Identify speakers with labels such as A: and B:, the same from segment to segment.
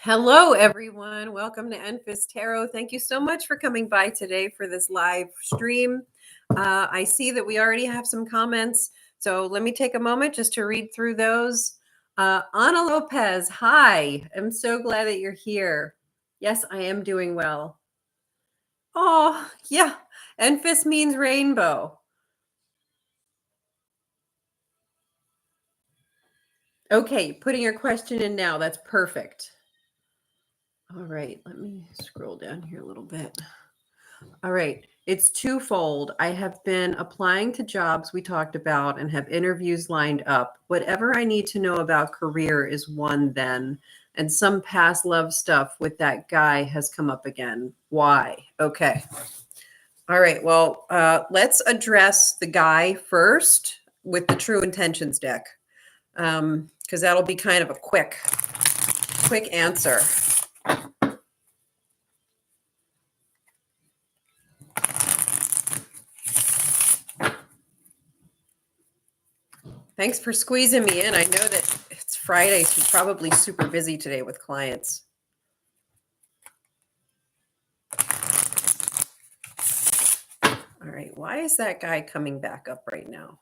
A: Hello, everyone. Welcome to Enfys Tarot. Thank you so much for coming by today for this live stream. I see that we already have some comments, so let me take a moment just to read through those. Ana Lopez, hi. I'm so glad that you're here. Yes, I am doing well. Oh, yeah. Enfys means rainbow. Okay, putting your question in now. That's perfect. All right, let me scroll down here a little bit. All right. It's twofold. I have been applying to jobs we talked about and have interviews lined up. Whatever I need to know about career is one then. And some past love stuff with that guy has come up again. Why? Okay. All right. Well, let's address the guy first with the True Intentions deck, because that'll be kind of a quick answer. Thanks for squeezing me in. I know that it's Friday, so you're probably super busy today with clients. All right, why is that guy coming back up right now?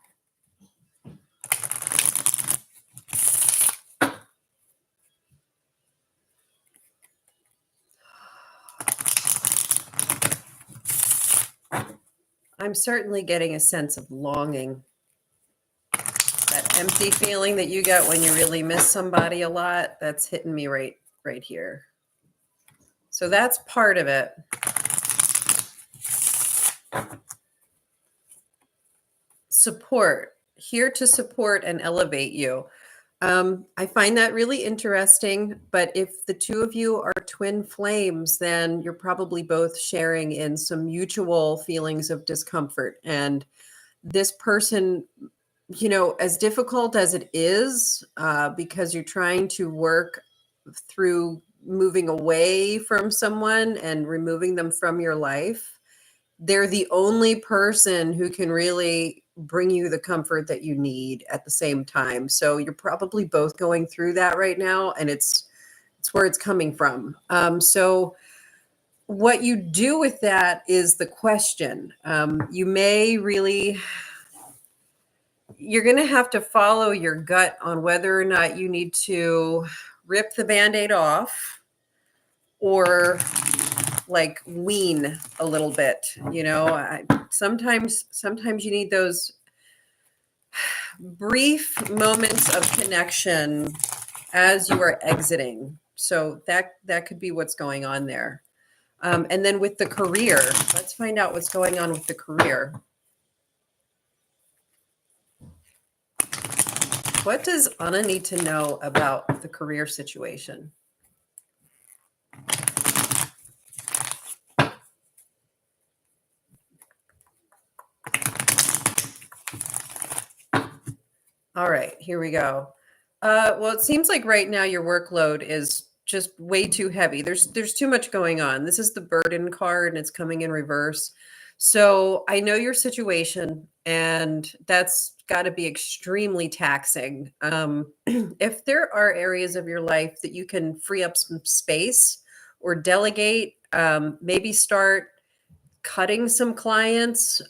A: I'm certainly getting a sense of longing. That empty feeling that you get when you really miss somebody a lot, that's hitting me right here. So that's part of it. Support, here to support and elevate you. I find that really interesting, but if the two of you are twin flames, then you're probably both sharing in some mutual feelings of discomfort. And this person, as difficult as it is, because you're trying to work through moving away from someone and removing them from your life, they're the only person who can really bring you the comfort that you need at the same time. So you're probably both going through that right now, and it's where it's coming from. So what you do with that is the question. You may really, you're going to have to follow your gut on whether or not you need to rip the Band-Aid off or like wean a little bit. Sometimes you need those brief moments of connection as you are exiting. So that could be what's going on there. And then with the career, let's find out what's going on with the career. What does Anna need to know about the career situation? All right, here we go. Well, it seems like right now your workload is just way too heavy. There's too much going on. This is the burden card, and it's coming in reverse. So I know your situation, and that's got to be extremely taxing. If there are areas of your life that you can free up some space or delegate, maybe start cutting some clients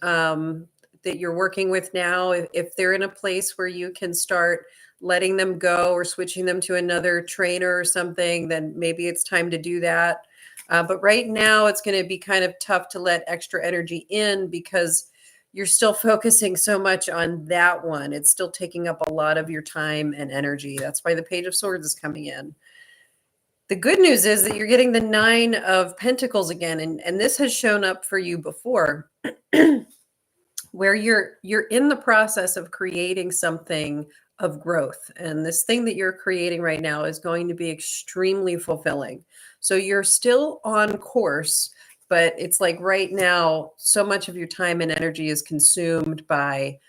A: that you're working with now, if they're in a place where you can start letting them go or switching them to another trainer or something, then maybe it's time to do that. But right now it's going to be kind of tough to let extra energy in because you're still focusing so much on that one. It's still taking up a lot of your time and energy. That's why the Page of Swords is coming in. The good news is that you're getting the 9 of Pentacles again, and this has shown up for you before, where you're in the process of creating something of growth. And this thing that you're creating right now is going to be extremely fulfilling. So you're still on course, but it's like right now, so much of your time and energy is consumed by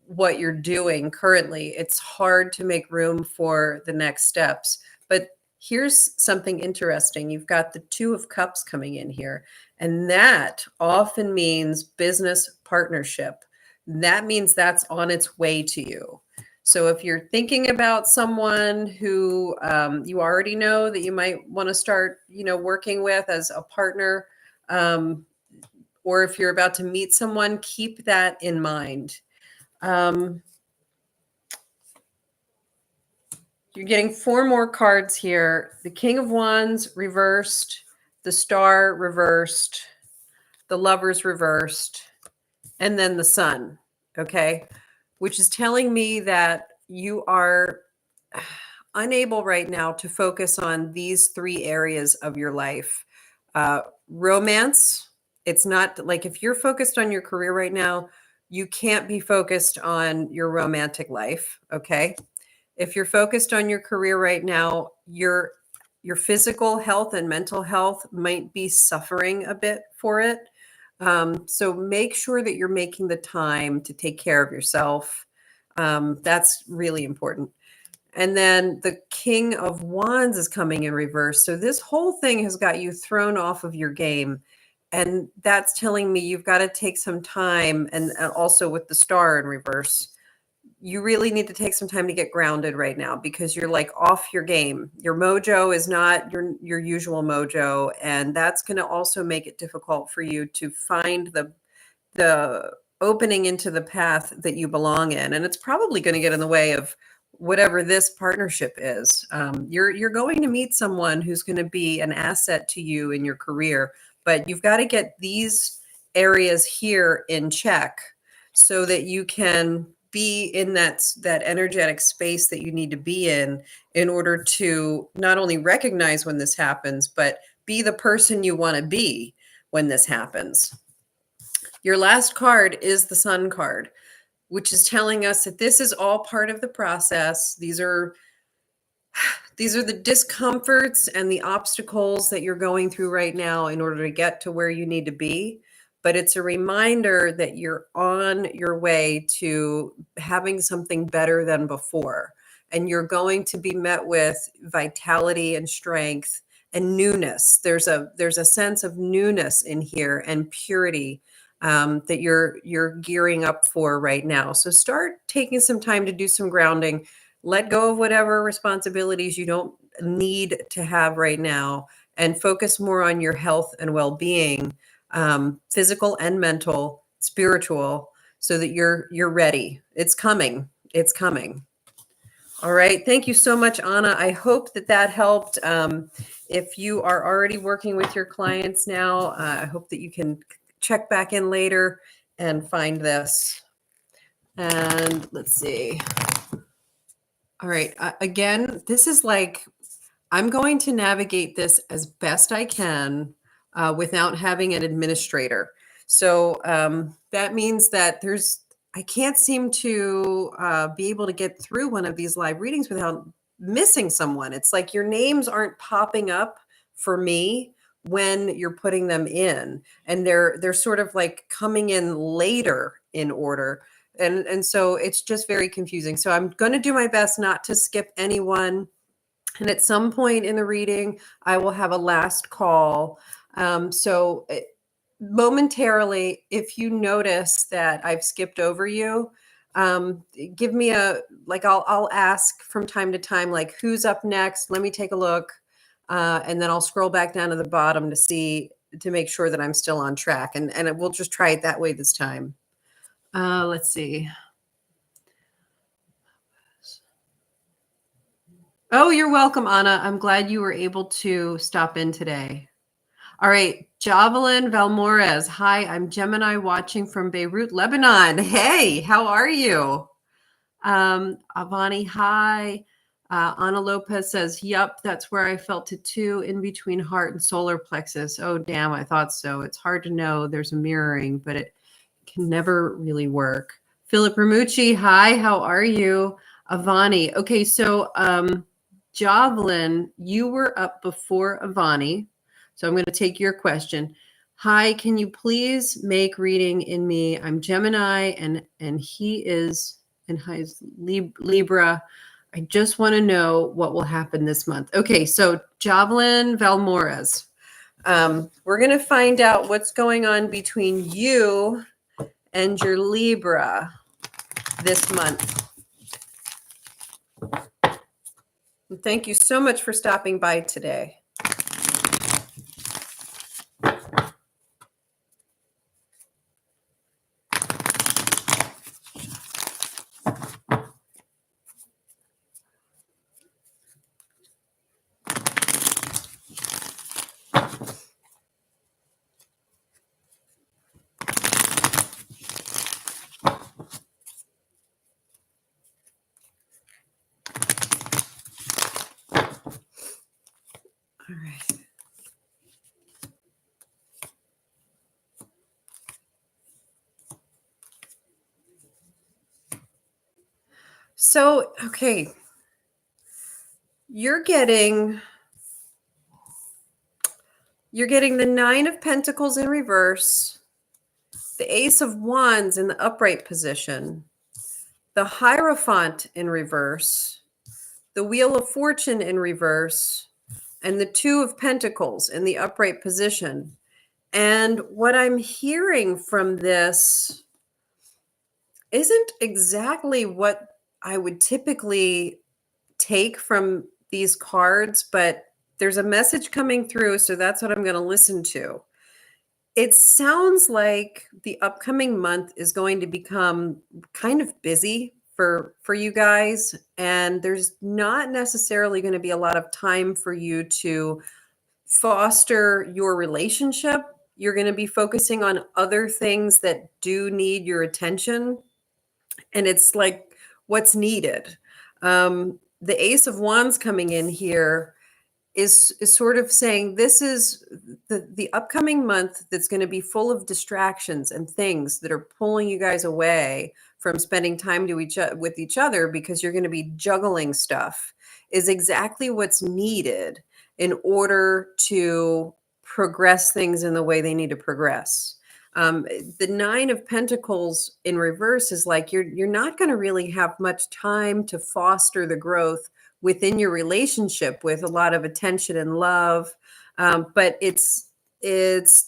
A: what you're doing currently. It's hard to make room for the next steps. But here's something interesting. You've got the 2 of Cups coming in here, and that often means business partnership. That means that's on its way to you. So if you're thinking about someone who you already know that you might want to start, working with as a partner, or if you're about to meet someone, keep that in mind. You're getting 4 more cards here. The King of Wands reversed, the Star reversed, the Lovers reversed, and then the Sun. Okay. Which is telling me that you are unable right now to focus on these 3 areas of your life. Romance. It's not like if you're focused on your career right now, you can't be focused on your romantic life. Okay. If you're focused on your career right now, your physical health and mental health might be suffering a bit for it. So make sure that you're making the time to take care of yourself. That's really important. And then the King of Wands is coming in reverse. So this whole thing has got you thrown off of your game. And that's telling me you've got to take some time. And also with the Star in reverse, you really need to take some time to get grounded right now because you're like off your game. Your mojo is not your usual mojo. And that's going to also make it difficult for you to find the opening into the path that you belong in. And it's probably going to get in the way of whatever this partnership is. You're going to meet someone who's going to be an asset to you in your career, but you've got to get these areas here in check so that you can be in that energetic space that you need to be in order to not only recognize when this happens, but be the person you want to be when this happens. Your last card is the Sun card, which is telling us that this is all part of the process. These are the discomforts and the obstacles that you're going through right now in order to get to where you need to be. But it's a reminder that you're on your way to having something better than before. And you're going to be met with vitality and strength and newness. There's a sense of newness in here and purity that you're gearing up for right now. So start taking some time to do some grounding. Let go of whatever responsibilities you don't need to have right now and focus more on your health and well-being, physical and mental, spiritual, so that you're ready. It's coming. It's coming. All right. Thank you so much, Anna. I hope that helped. If you are already working with your clients now, I hope that you can check back in later and find this. And let's see. All right. Again, this is like, I'm going to navigate this as best I can without having an administrator. So that means that I can't seem to be able to get through one of these live readings without missing someone. It's like your names aren't popping up for me when you're putting them in, and they're sort of like coming in later in order. And so it's just very confusing. So I'm going to do my best not to skip anyone. And at some point in the reading, I will have a last call. Momentarily, if you notice that I've skipped over you, give me I'll ask from time to time, like, who's up next? Let me take a look. And then I'll scroll back down to the bottom to make sure that I'm still on track. And we'll just try it that way this time. Let's see. Oh, you're welcome, Anna. I'm glad you were able to stop in today. All right. Javelin Valmores. Hi, I'm Gemini watching from Beirut, Lebanon. Hey, how are you? Avani, hi. Ana Lopez says, yup, that's where I felt it too, in between heart and solar plexus. Oh, damn, I thought so. It's hard to know. There's a mirroring, but it can never really work. Philip Ramucci, hi, how are you? Avani. Okay, so Javelin, you were up before Avani. So I'm going to take your question. Hi, can you please make reading in me? I'm Gemini and he is, and hi is Libra. I just want to know what will happen this month. Okay, so Javelin Valmores. We're going to find out what's going on between you and your Libra this month. And thank you so much for stopping by today. All right. So, okay, you're getting you're getting the 9 of Pentacles in reverse, the Ace of Wands in the upright position, the Hierophant in reverse, the Wheel of Fortune in reverse, and the 2 of Pentacles in the upright position. And what I'm hearing from this isn't exactly what I would typically take from these cards, but there's a message coming through, so that's what I'm going to listen to. It sounds like the upcoming month is going to become kind of busy for you guys, and there's not necessarily going to be a lot of time for you to foster your relationship. You're going to be focusing on other things that do need your attention, and it's like what's needed. The Ace of Wands coming in here is sort of saying this is the upcoming month that's going to be full of distractions and things that are pulling you guys away from spending time with each other, because you're going to be juggling stuff, is exactly what's needed in order to progress things in the way they need to progress. The 9 of Pentacles in reverse is like you're not going to really have much time to foster the growth within your relationship with a lot of attention and love, but it's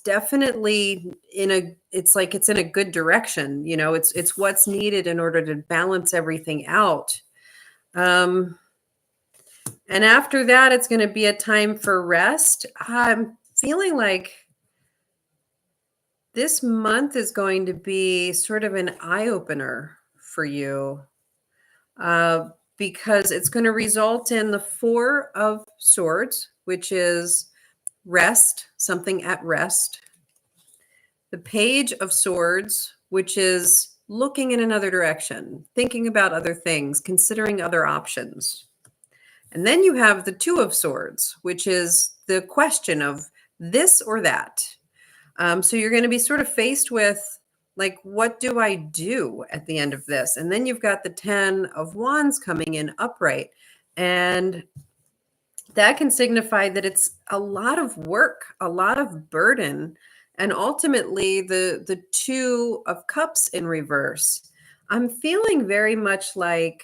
A: definitely it's in a good direction. It's what's needed in order to balance everything out. And after that, it's going to be a time for rest. I'm feeling like this month is going to be sort of an eye-opener for you, because it's going to result in the 4 of Swords, which is rest, something at rest. The Page of Swords, which is looking in another direction, thinking about other things, considering other options. And then you have the 2 of Swords, which is the question of this or that. So you're going to be sort of faced with, like, what do I do at the end of this? And then you've got the 10 of Wands coming in upright. And that can signify that it's a lot of work, a lot of burden, and ultimately the 2 of Cups in reverse. I'm feeling very much like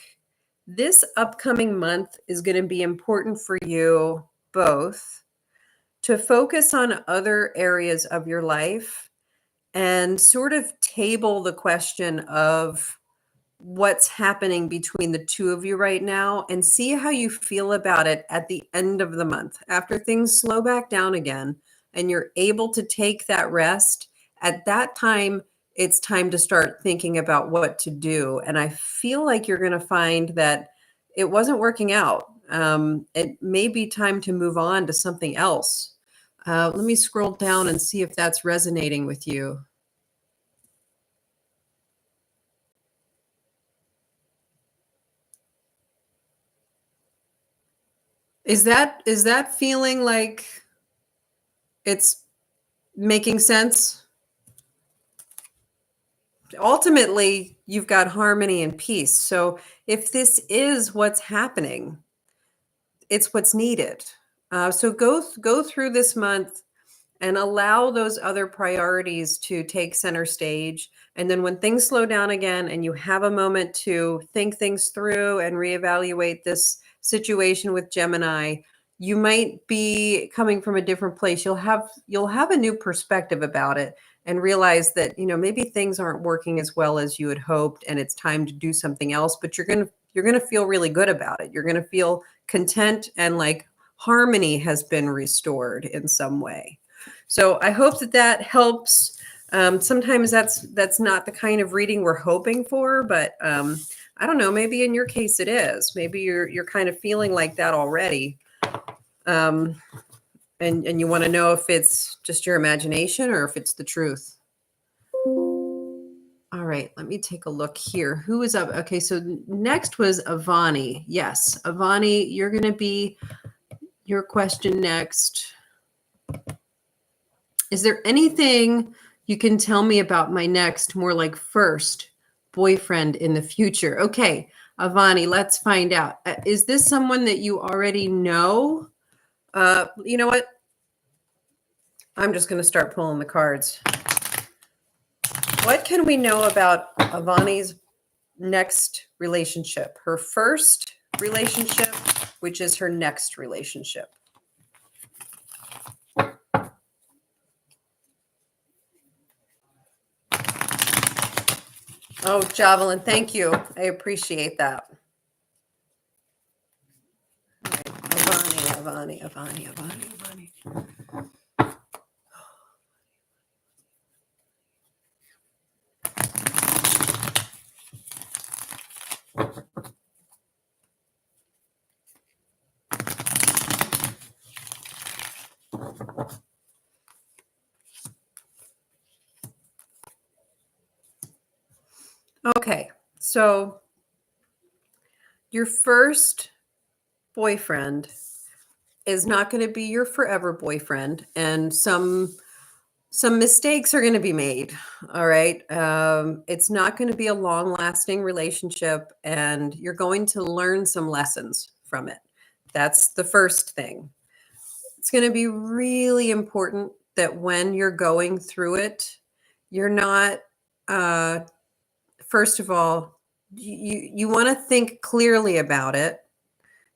A: this upcoming month is going to be important for you both to focus on other areas of your life and sort of table the question of what's happening between the 2 of you right now, and see how you feel about it at the end of the month. After things slow back down again and you're able to take that rest, at that time, it's time to start thinking about what to do. And I feel like you're going to find that it wasn't working out. It may be time to move on to something else. Let me scroll down and see if that's resonating with you. Is that feeling like it's making sense? Ultimately, you've got harmony and peace. So if this is what's happening, it's what's needed. So go through this month and allow those other priorities to take center stage. And then when things slow down again and you have a moment to think things through and reevaluate this situation with Gemini, you might be coming from a different place. You'll have a new perspective about it and realize that, maybe things aren't working as well as you had hoped and it's time to do something else, but you're going to feel really good about it. You're going to feel content and like harmony has been restored in some way. So I hope that that helps. Sometimes that's not the kind of reading we're hoping for, but I don't know. Maybe in your case it is. Maybe you're kind of feeling like that already, and you want to know if it's just your imagination or if it's the truth. All right, let me take a look here. Who is up? Okay, so next was Avani. Yes, Avani, you're going to be your question next. Is there anything you can tell me about my next, more like first boyfriend in the future? Okay, Avani, let's find out. Is this someone that you already know? You know what? I'm just going to start pulling the cards. What can we know about Avani's next relationship? Her first relationship, which is her next relationship. Oh, Javelin, thank you. I appreciate that. All right. Avani. Okay, so your first boyfriend is not going to be your forever boyfriend, and some mistakes are going to be made. All right, it's not going to be a long-lasting relationship, and you're going to learn some lessons from it. That's the first thing. It's going to be really important that when you're going through it, you're not. First of all, you want to think clearly about it.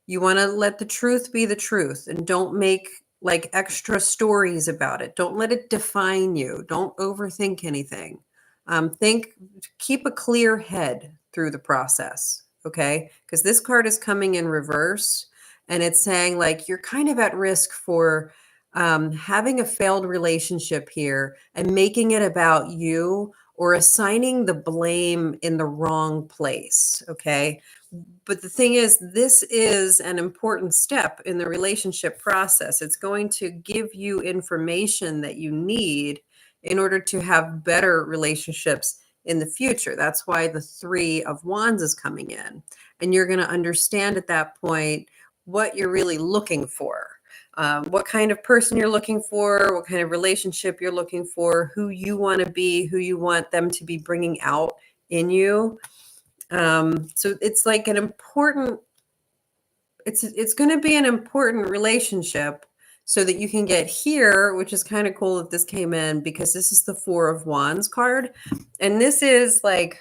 A: You want to let the truth be the truth and don't make like extra stories about it. Don't let it define you. Don't overthink anything. Keep a clear head through the process. Okay. Because this card is coming in reverse and it's saying like you're kind of at risk for having a failed relationship here and making it about you or assigning the blame in the wrong place. Okay. But the thing is, this is an important step in the relationship process. It's going to give you information that you need in order to have better relationships in the future. That's why the Three of Wands is coming in. And you're going to understand at that point what you're really looking for. What kind of person you're looking for, what kind of relationship you're looking for, who you want to be, who you want them to be bringing out in you. So it's like an important, it's going to be an important relationship so that you can get here, which is kind of cool that this came in because this is the Four of Wands card. And this is like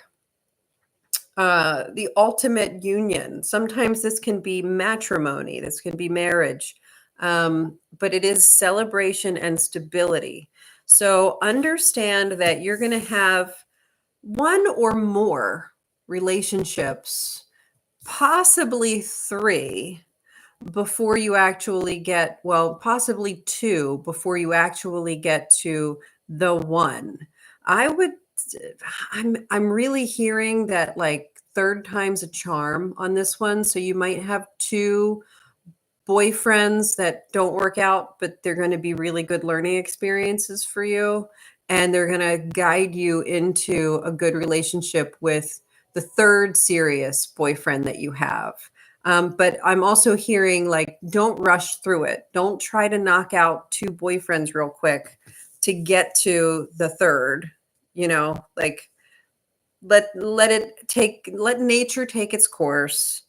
A: the ultimate union. Sometimes this can be matrimony, this can be marriage, but it is celebration and stability. So understand that you're going to have one or more relationships, possibly three, before you actually get, well, possibly two before you actually get to the one. I'm really hearing that like third time's a charm on this one. So you might have two boyfriends that don't work out, but they're going to be really good learning experiences for you. And they're going to guide you into a good relationship with the third serious boyfriend that you have. But I'm also hearing like, don't rush through it. Don't try to knock out two boyfriends real quick to get to the third, like let nature take its course.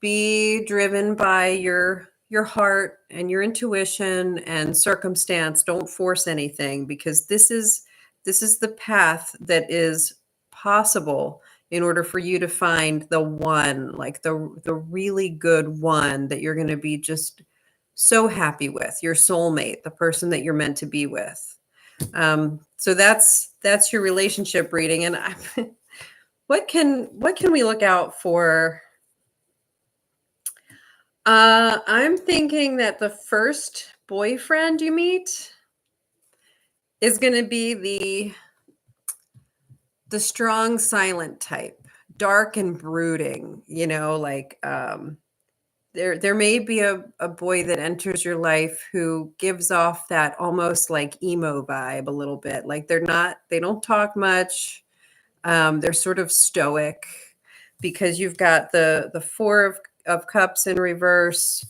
A: Be driven by your heart and your intuition and circumstance. Don't force anything because this is the path that is possible in order for you to find the one, like the really good one that you're going to be just so happy with, your soulmate, the person that you're meant to be with. So that's your relationship reading. And what can we look out for I'm thinking that the first boyfriend you meet is going to be the strong silent type, dark and brooding, like there may be a boy that enters your life who gives off that almost like emo vibe a little bit. Like they don't talk much. They're sort of stoic because you've got the four of cups in reverse,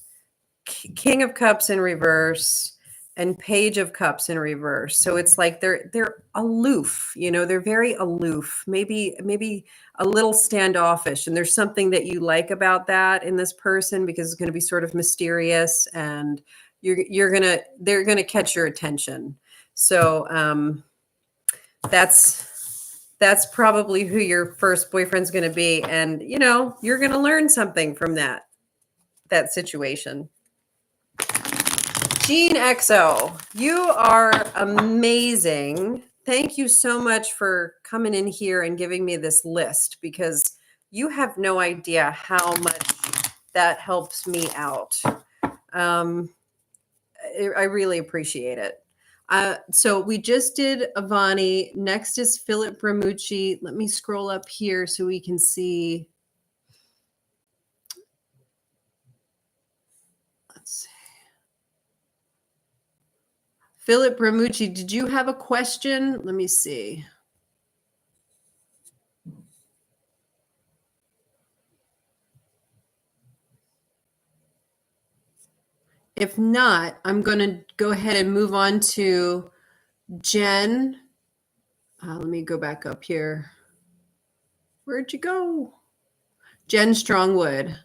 A: king of cups in reverse, and page of cups in reverse. So it's like they're aloof, they're very aloof, maybe a little standoffish. And there's something that you like about that in this person because it's going to be sort of mysterious, and they're gonna catch your attention. So that's probably who your first boyfriend's going to be, and you're going to learn something from that situation. Gene XO, you are amazing. Thank you so much for coming in here and giving me this list, because you have no idea how much that helps me out. I really appreciate it. So we just did Avani. Next is Philip Bramucci. Let me scroll up here so we can see. Let's see. Philip Bramucci, did you have a question? Let me see. If not, I'm going to go ahead and move on to Jen. Let me go back up here. Where'd you go? Jen Strongwood.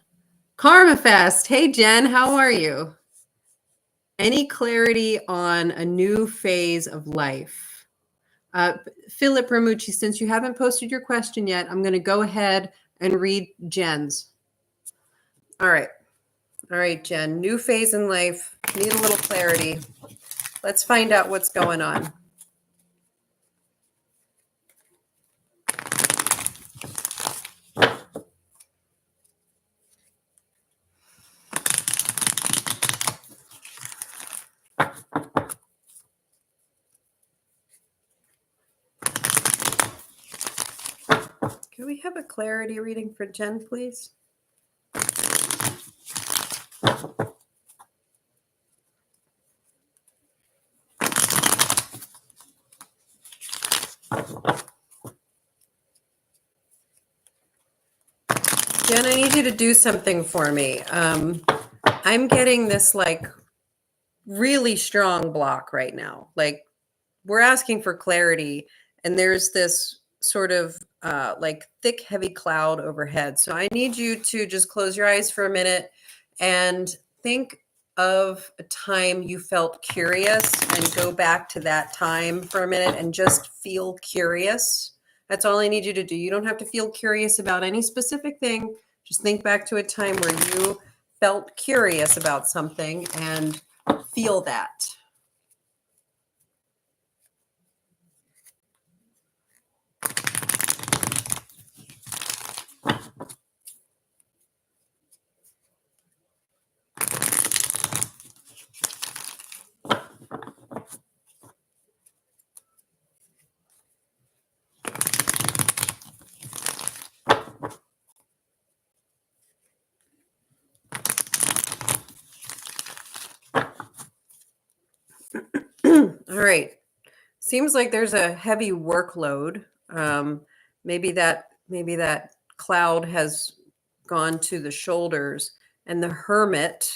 A: Karma Fest. Hey, Jen, how are you? Any clarity on a new phase of life? Philip Ramucci, since you haven't posted your question yet, I'm going to go ahead and read Jen's. All right. All right, Jen. New phase in life. Need a little clarity. Let's find out what's going on. Can we have a clarity reading for Jen, please? Jen, I need you to do something for me. I'm getting this like really strong block right now. Like we're asking for clarity, and there's this sort of like thick, heavy cloud overhead. So I need you to just close your eyes for a minute and think of a time you felt curious, and go back to that time for a minute and just feel curious. That's all I need you to do. You don't have to feel curious about any specific thing. Just think back to a time where you felt curious about something and feel that. All right. Seems like there's a heavy workload. Maybe that cloud has gone to the shoulders, and the hermit,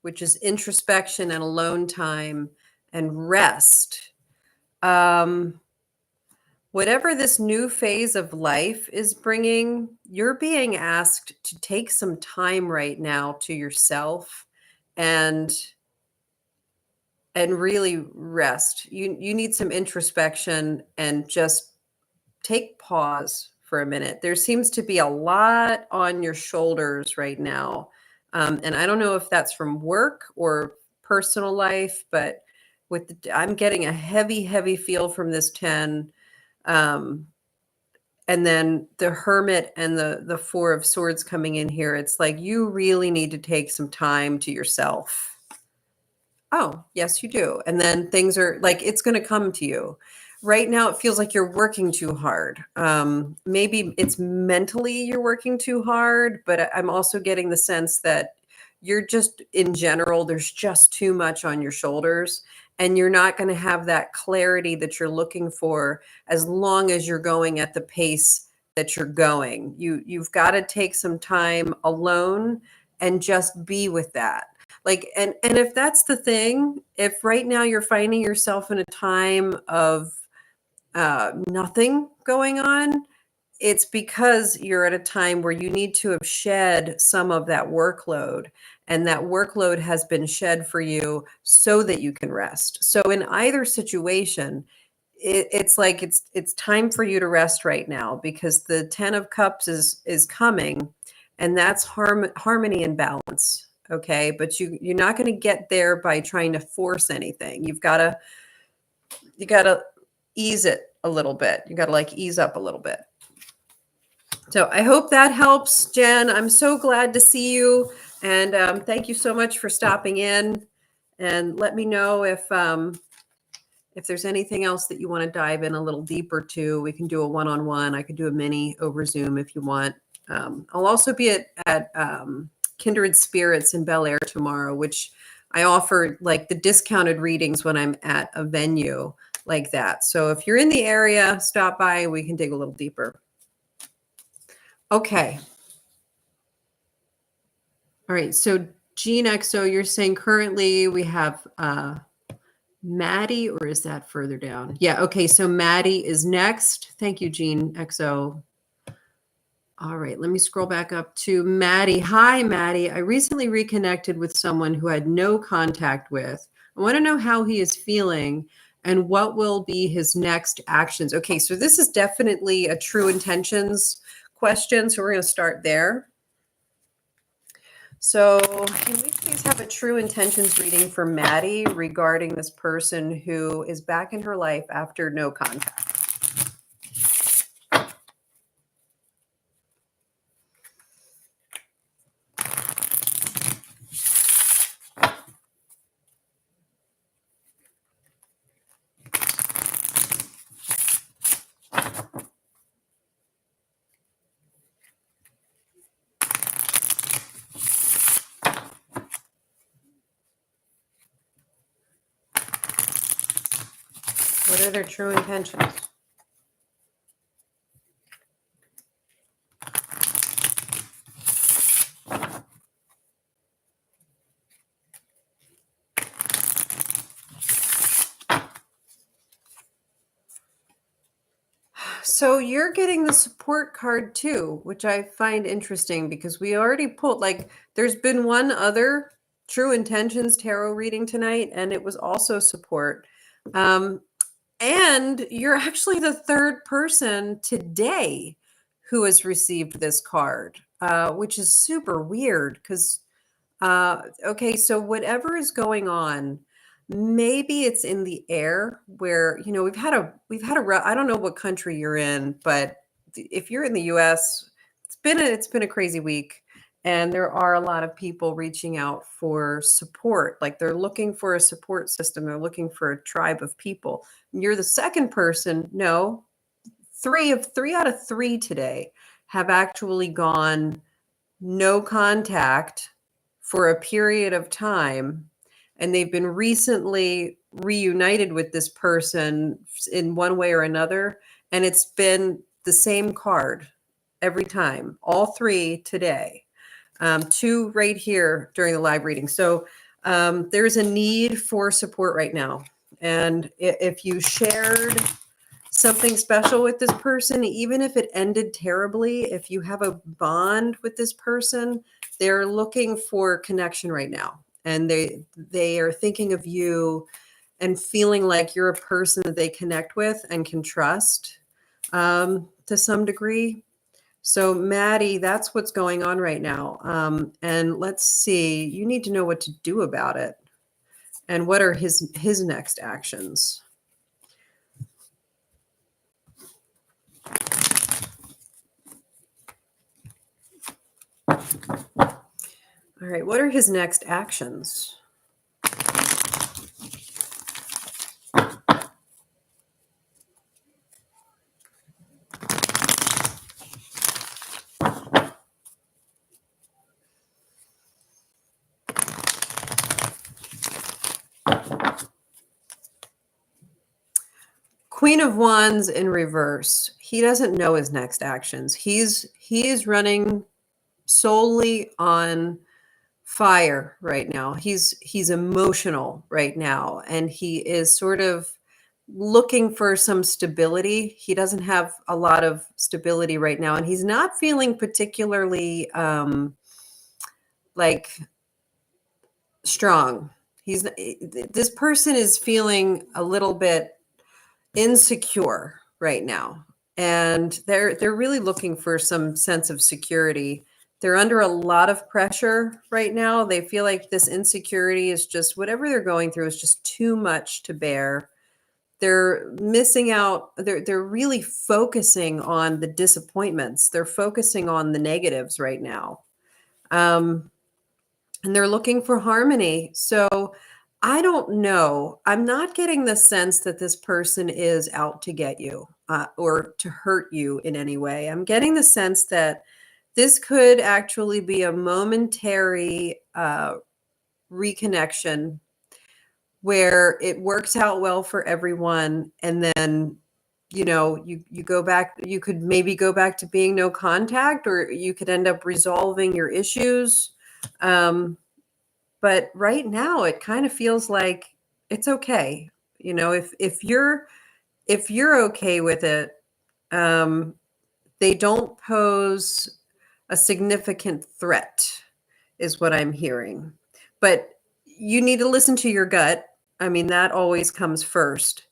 A: which is introspection and alone time and rest. Whatever this new phase of life is bringing, you're being asked to take some time right now to yourself and really rest. You need some introspection and just take pause for a minute. There seems to be a lot on your shoulders right now. And I don't know if that's from work or personal life, but I'm getting a heavy, heavy feel from this 10. And then the Hermit and the Four of Swords coming in here. It's like you really need to take some time to yourself. Oh, yes, you do. And then things are like it's going to come to you. Right now, it feels like you're working too hard. Maybe it's mentally you're working too hard, but I'm also getting the sense that you're just in general, there's just too much on your shoulders, and you're not going to have that clarity that you're looking for as long as you're going at the pace that you're going. You've got to take some time alone and just be with that. Like, and if that's the thing, if right now you're finding yourself in a time of nothing going on, it's because you're at a time where you need to have shed some of that workload, and that workload has been shed for you so that you can rest. So in either situation, it's like it's time for you to rest right now, because the 10 of Cups is coming, and that's harmony and balance. Okay, but you're not going to get there by trying to force anything. You got to ease it a little bit. You got to like ease up a little bit. So I hope that helps, Jen. I'm so glad to see you, and thank you so much for stopping in. And let me know if there's anything else that you want to dive in a little deeper to. We can do a one-on-one. I could do a mini over Zoom if you want. I'll also be at Kindred Spirits in Bel Air tomorrow, which I offer like the discounted readings when I'm at a venue like that. So if you're in the area, stop by. We can dig a little deeper. Okay. All right. So Gene XO, you're saying currently we have Maddie, or is that further down? Yeah. Okay. So Maddie is next. Thank you, Gene XO. All right. Let me scroll back up to Maddie. Hi, Maddie. I recently reconnected with someone who I had no contact with. I want to know how he is feeling and what will be his next actions. Okay. So this is definitely a true intentions question. So we're going to start there. So can we please have a true intentions reading for Maddie regarding this person who is back in her life after no contact? What are their true intentions? So you're getting the support card too, which I find interesting because we already pulled, like, there's been one other True Intentions tarot reading tonight, and it was also support. And you're actually the third person today who has received this card, which is super weird because okay, so whatever is going on, maybe it's in the air where, you know, I don't know what country you're in, but if you're in the US, it's been a crazy week, and there are a lot of people reaching out for support. Like they're looking for a support system, they're looking for a tribe of people. And you're the second person. No, three out of three today have actually gone no contact for a period of time, and they've been recently reunited with this person in one way or another, and it's been the same card every time. All three today, two right here during the live reading. So there's a need for support right now, and if you shared something special with this person, even if it ended terribly, if you have a bond with this person, they're looking for connection right now, and they are thinking of you and feeling like you're a person that they connect with and can trust to some degree. So Maddie, that's what's going on right now. And let's see, you need to know what to do about it, and what are his next actions. All right, what are his next actions? Queen of Wands in reverse. He doesn't know his next actions. He is running solely on fire right now. He's emotional right now, and he is sort of looking for some stability. He doesn't have a lot of stability right now, and he's not feeling particularly like strong. This person is feeling a little bit insecure right now, and they're really looking for some sense of security. They're under a lot of pressure right now. They feel like this insecurity is just whatever they're going through is just too much to bear. They're missing out. They're really focusing on the disappointments. They're focusing on the negatives right now. And they're looking for harmony. So I don't know. I'm not getting the sense that this person is out to get you or to hurt you in any way. I'm getting the sense that this could actually be a momentary reconnection where it works out well for everyone, and then you go back. You could maybe go back to being no contact, or you could end up resolving your issues. But right now it kind of feels like it's okay. If you're okay with it, they don't pose a significant threat, is what I'm hearing. But you need to listen to your gut. I mean, that always comes first.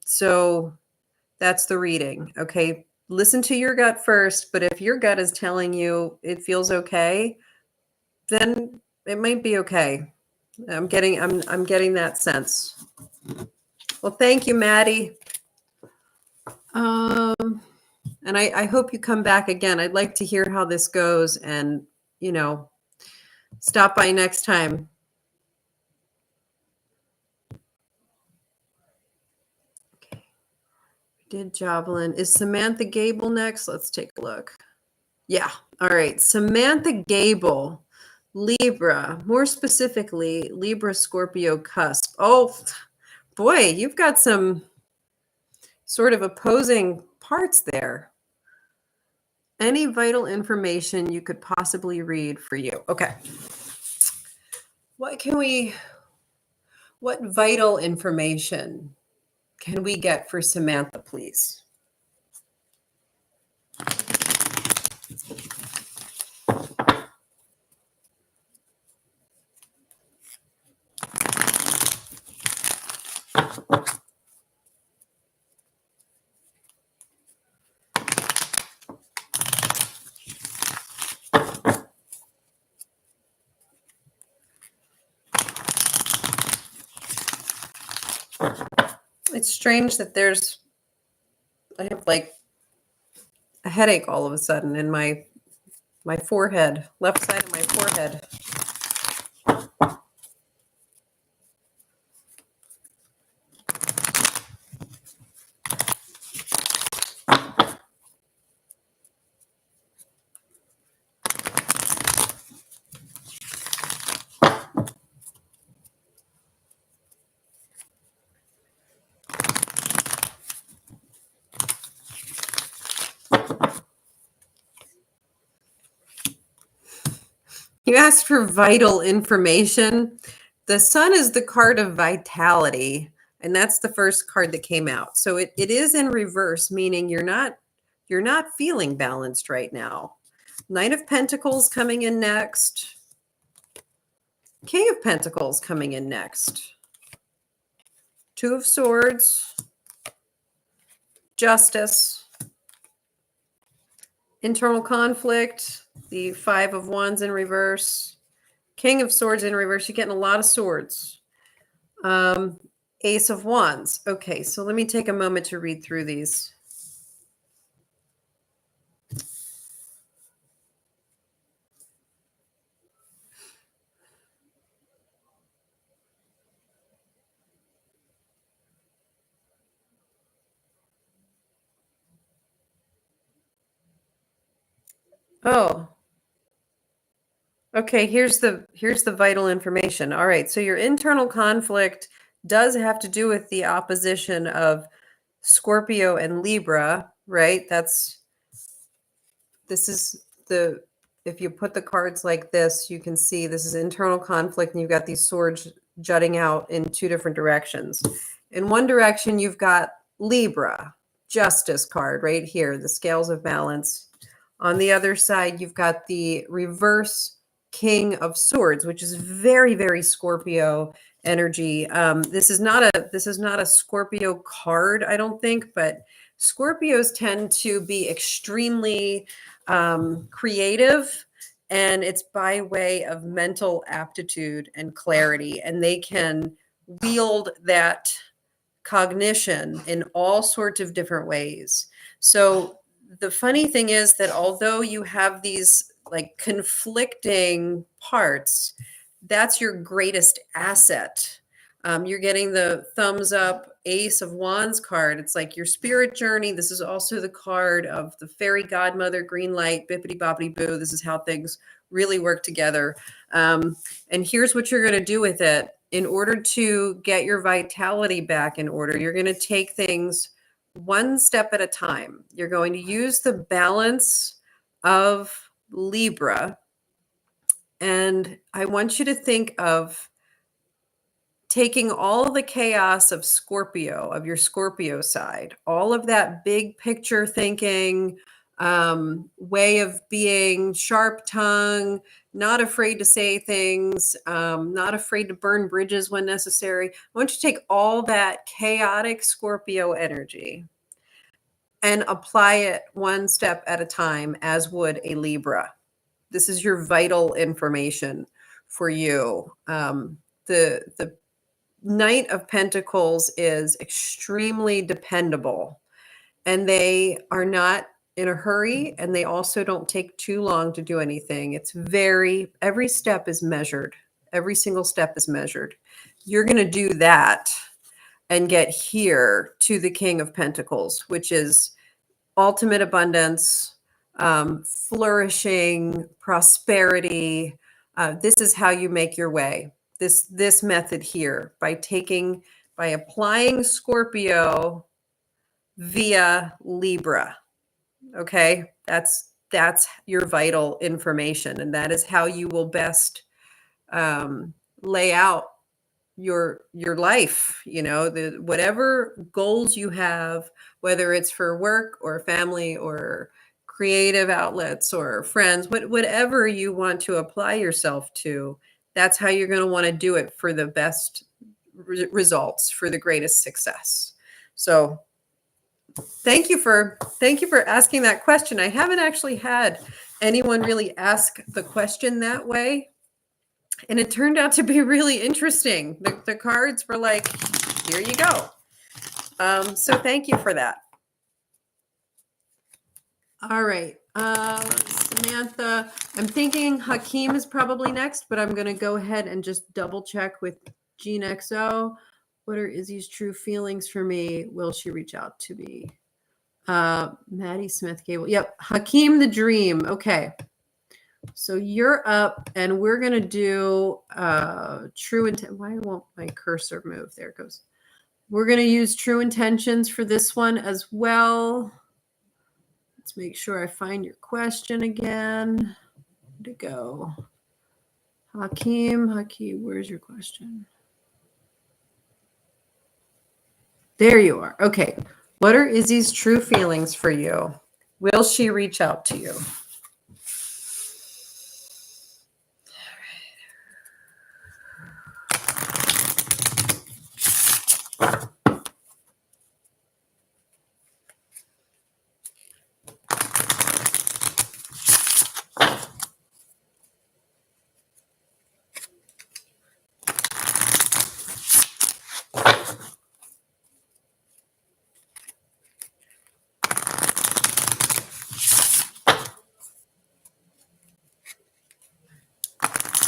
A: So that's the reading. Okay. Listen to your gut first. But if your gut is telling you it feels okay, then it might be okay. I'm getting that sense. Well, thank you, Maddie. And I hope you come back again. I'd like to hear how this goes, and stop by next time. Okay. Did Jovelyn. Is Samantha Gable next? Let's take a look. Yeah. All right. Samantha Gable, Libra, more specifically, Libra Scorpio cusp. Oh, boy, you've got some sort of opposing parts there. Any vital information you could possibly read for you. Okay. What vital information can we get for Samantha, please? It's strange that I have like a headache all of a sudden in my forehead, left side of my forehead. You asked for vital information. The sun is the card of vitality, and that's the first card that came out. So it is in reverse, meaning you're not feeling balanced right now. Knight of Pentacles coming in next. King of Pentacles coming in next. Two of Swords. Justice. Internal conflict. The Five of Wands in reverse. King of Swords in reverse. You're getting a lot of swords. Ace of Wands. Okay, so let me take a moment to read through these. Oh, okay. Here's the vital information. All right. So your internal conflict does have to do with the opposition of Scorpio and Libra, right? This is the if you put the cards like this, you can see this is internal conflict, and you've got these swords jutting out in two different directions. In one direction, you've got Libra, Justice card right here, the scales of balance. On the other side, you've got the reverse King of Swords, which is very, very Scorpio energy. This is not a Scorpio card, I don't think, but Scorpios tend to be extremely creative, and it's by way of mental aptitude and clarity, and they can wield that cognition in all sorts of different ways. So the funny thing is that although you have these like conflicting parts, that's your greatest asset. You're getting the thumbs up Ace of Wands card. It's like your spirit journey. This is also the card of the fairy godmother, green light, bippity boppity boo. This is how things really work together. And here's what you're going to do with it. In order to get your vitality back in order, you're going to take things one step at a time. You're going to use the balance of Libra. And I want you to think of taking all the chaos of Scorpio, of your Scorpio side, all of that big picture thinking, way of being, sharp tongue, not afraid to say things, not afraid to burn bridges when necessary. I want you to take all that chaotic Scorpio energy and apply it one step at a time, as would a Libra. This is your vital information for you. The Knight of Pentacles is extremely dependable, and they are not in a hurry, and they also don't take too long to do anything. Every step is measured. Every single step is measured. You're going to do that and get here to the King of Pentacles, which is ultimate abundance, flourishing, prosperity. This is how you make your way. This method here by applying Scorpio via Libra. Okay, that's your vital information, and that is how you will best lay out your life. The whatever goals you have, whether it's for work or family or creative outlets or friends, whatever you want to apply yourself to, that's how you're going to want to do it for the best results, for the greatest success. So thank you for asking that question. I haven't actually had anyone really ask the question that way, and it turned out to be really interesting. The cards were like, here you go. So thank you for that. All right. Samantha, I'm thinking Hakeem is probably next, but I'm going to go ahead and just double check with Gene XO. What are Izzy's true feelings for me? Will she reach out to me? Maddie Smith Cable. Yep. Hakeem the Dream. Okay. So you're up, and we're going to do true intent. Why won't my cursor move? There it goes. We're going to use true intentions for this one as well. Let's make sure I find your question again. Where'd it go? Hakeem, where's your question? There you are. Okay. What are Izzy's true feelings for you? Will she reach out to you?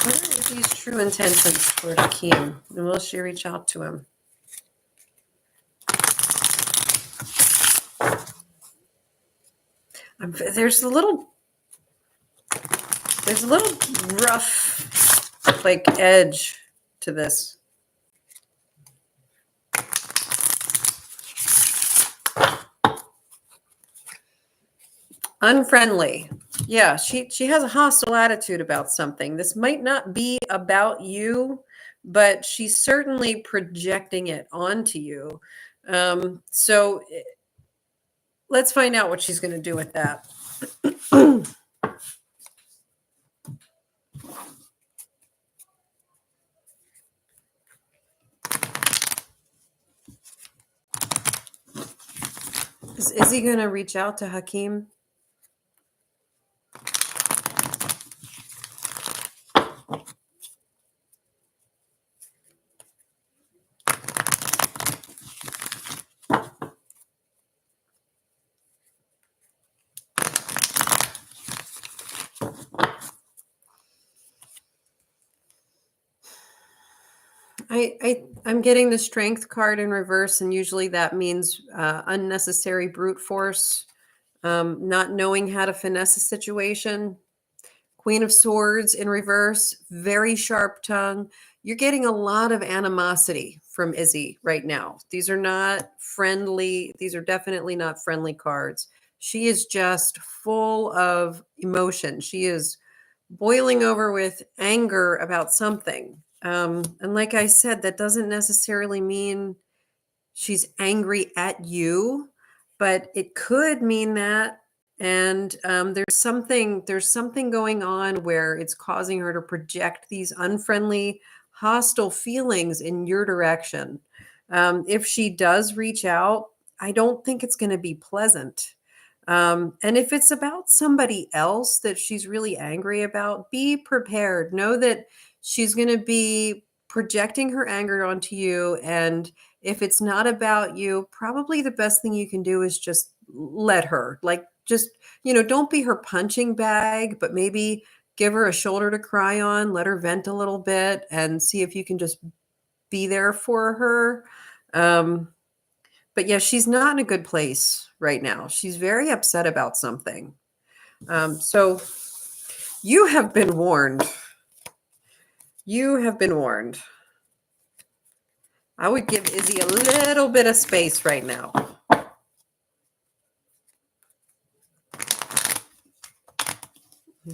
A: What are Izzy's true intentions for Hakeem? And will she reach out to him? There's a little There's a little rough, like, edge to this. Unfriendly. Yeah, she has a hostile attitude about something. This might not be about you, but she's certainly projecting it onto you. So let's find out what she's going to do with that. Is he going to reach out to Hakeem? I'm getting the strength card in reverse, and usually that means unnecessary brute force, not knowing how to finesse a situation. Queen of Swords in reverse, very sharp tongue. You're getting a lot of animosity from Izzy right now. These are not friendly. These are definitely not friendly cards. She is just full of emotion. She is boiling over with anger about something. And like I said, that doesn't necessarily mean she's angry at you, but it could mean that. And there's something going on where it's causing her to project these unfriendly, hostile feelings in your direction. If she does reach out, I don't think it's going to be pleasant. And if it's about somebody else that she's really angry about, be prepared. Know that she's going to be projecting her anger onto you. And if it's not about you, probably the best thing you can do is just let her. Like, just, don't be her punching bag, but maybe give her a shoulder to cry on, let her vent a little bit, and see if you can just be there for her. But yeah, she's not in a good place right now. She's very upset about something. So you have been warned. You have been warned. I would give Izzy a little bit of space right now.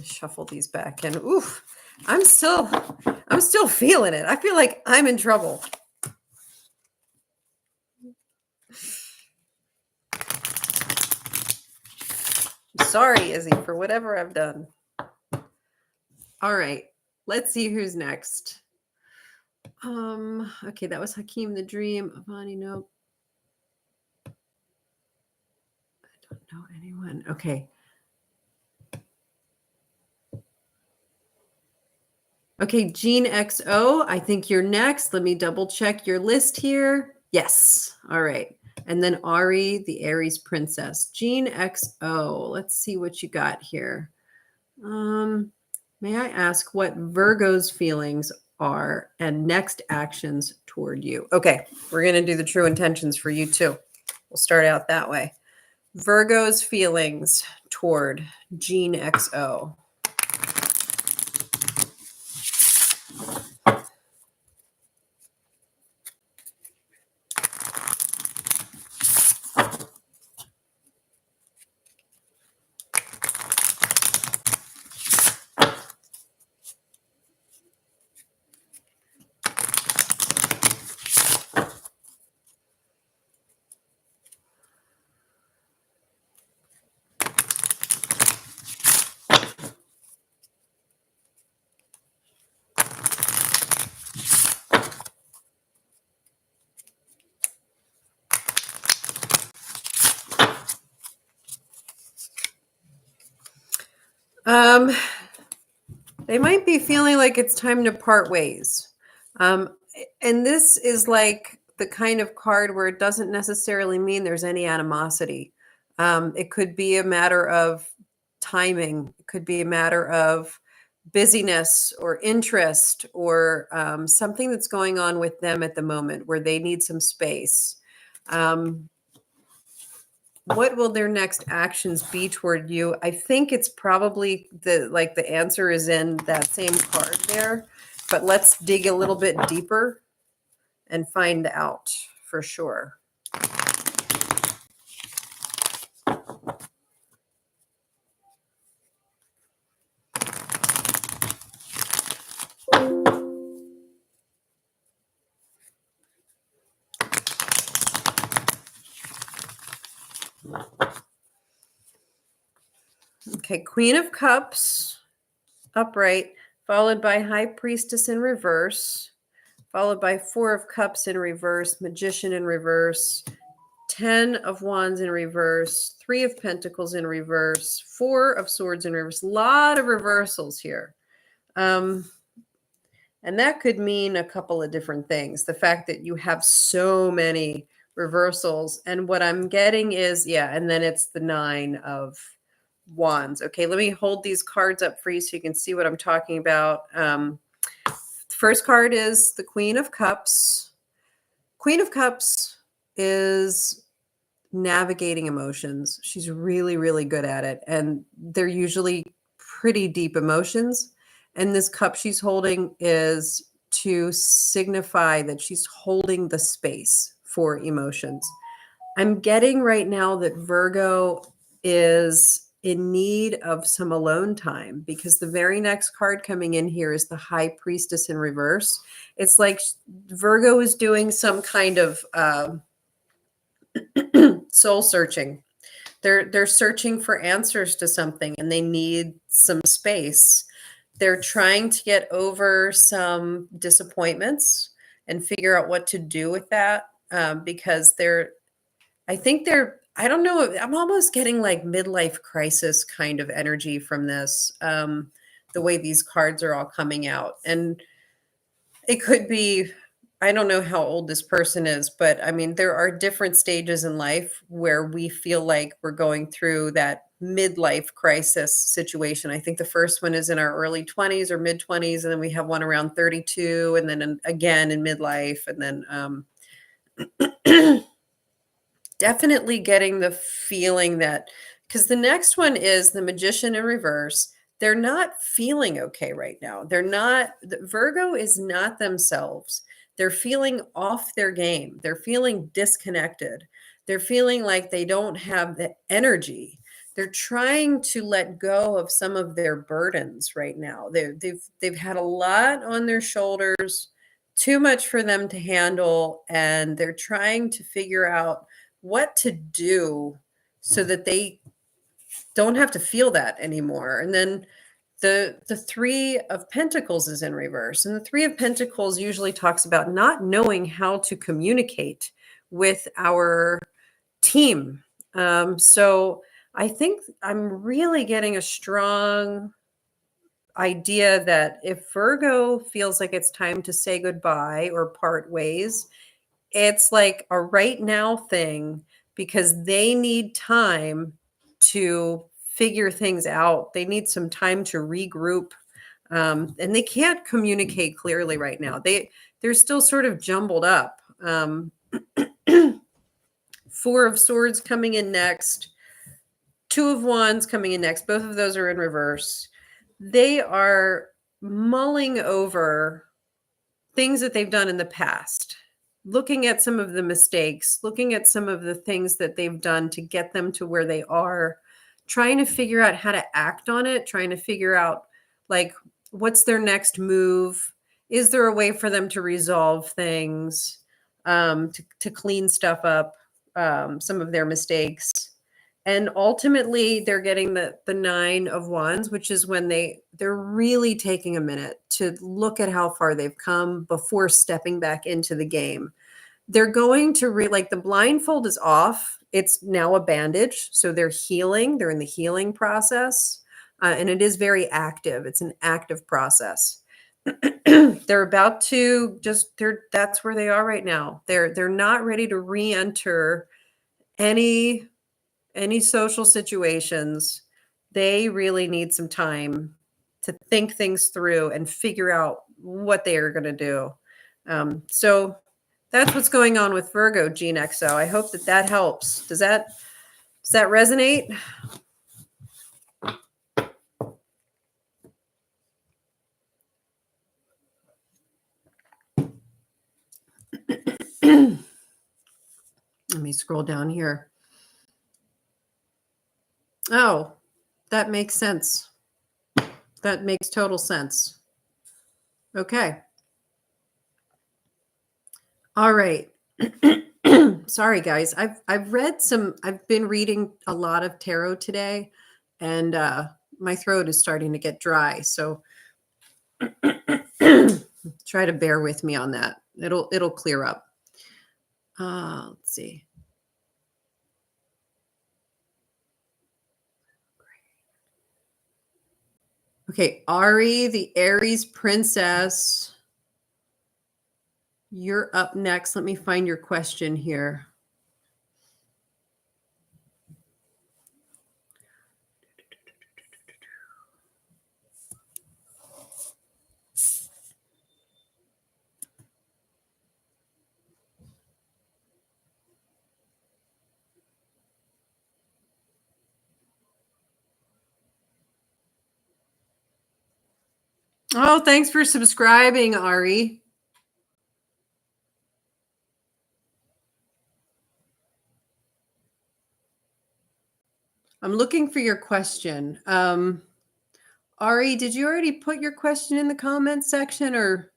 A: Shuffle these back in. Oof. I'm still feeling it. I feel like I'm in trouble. Sorry, Izzy, for whatever I've done. All right. Let's see who's next. Okay, that was Hakeem the Dream. Avani, nope. I don't know anyone. Okay. Okay, Gene XO, I think you're next. Let me double check your list here. Yes. All right. And then Ari, the Aries princess. Gene XO. Let's see what you got here. May I ask what Virgo's feelings are and next actions toward you? Okay, we're going to do the true intentions for you too. We'll start out that way. Virgo's feelings toward Gene XO. They might be feeling like it's time to part ways. And this is like the kind of card where it doesn't necessarily mean there's any animosity. It could be a matter of timing. It could be a matter of busyness or interest or something that's going on with them at the moment where they need some space. What will their next actions be toward you? I think it's probably the answer is in that same card there, but let's dig a little bit deeper and find out for sure. Okay, Queen of Cups upright, followed by High Priestess in reverse, followed by Four of Cups in reverse, Magician in reverse, 10 of Wands in reverse, Three of Pentacles in reverse, Four of Swords in reverse. A lot of reversals here. And that could mean a couple of different things. The fact that you have so many reversals. And what I'm getting is, yeah, and then it's the Nine of Wands. Okay, let me hold these cards up for you so you can see what I'm talking about. First card is the Queen of Cups. Queen of Cups is navigating emotions. She's really, really good at it. And they're usually pretty deep emotions. And this cup she's holding is to signify that she's holding the space for emotions. I'm getting right now that Virgo is in need of some alone time because the very next card coming in here is the High Priestess in reverse. It's like Virgo is doing some kind of soul searching. They're searching for answers to something and they need some space. They're trying to get over some disappointments and figure out what to do with that because I don't know, I'm almost getting like midlife crisis kind of energy from this, the way these cards are all coming out. And it could be, I don't know how old this person is, but I mean, there are different stages in life where we feel like we're going through that midlife crisis situation. I think the first one is in our early 20s or mid 20s, and then we have one around 32, and then again in midlife, and then definitely getting the feeling that, because the next one is the Magician in reverse. They're not feeling okay right now. Virgo is not themselves. They're feeling off their game. They're feeling disconnected. They're feeling like they don't have the energy. They're trying to let go of some of their burdens right now. They've had a lot on their shoulders, too much for them to handle, and they're trying to figure out what to do so that they don't have to feel that anymore. And then the Three of Pentacles is in reverse. And the Three of Pentacles usually talks about not knowing how to communicate with our team. So I think I'm really getting a strong idea that if Virgo feels like it's time to say goodbye or part ways, it's like a right now thing because they need time to figure things out. They need some time to regroup. And they can't communicate clearly right now. They're still sort of jumbled up. Four of Swords coming in next, Two of Wands coming in next. Both of those are in reverse. They are mulling over things that they've done in the past, looking at some of the mistakes, looking at some of the things that they've done to get them to where they are, trying to figure out how to act on it, trying to figure out like what's their next move. Is there a way for them to resolve things, to clean stuff up, some of their mistakes? And ultimately, they're getting the Nine of Wands, which is when they're really taking a minute to look at how far they've come before stepping back into the game. They're going to like the blindfold is off. It's now a bandage, so they're healing. They're in the healing process, and it is very active. It's an active process. They're about to that's where they are right now. They're not ready to re-enter any social situations. They really need some time to think things through and figure out what they are going to do. So that's what's going on with Virgo, Gene XO. I hope that helps. Does that Does that resonate? Let me scroll down here. Oh, that makes sense. That makes total sense. Okay. All right. Sorry, guys. I've been reading a lot of tarot today, and my throat is starting to get dry. So try to bear with me on that. It'll clear up. Let's see. Okay, Ari, the Aries princess. You're up next. Let me find your question here. Oh, thanks for subscribing, Ari. I'm looking for your question. Ari, did you already put your question in the comments section, or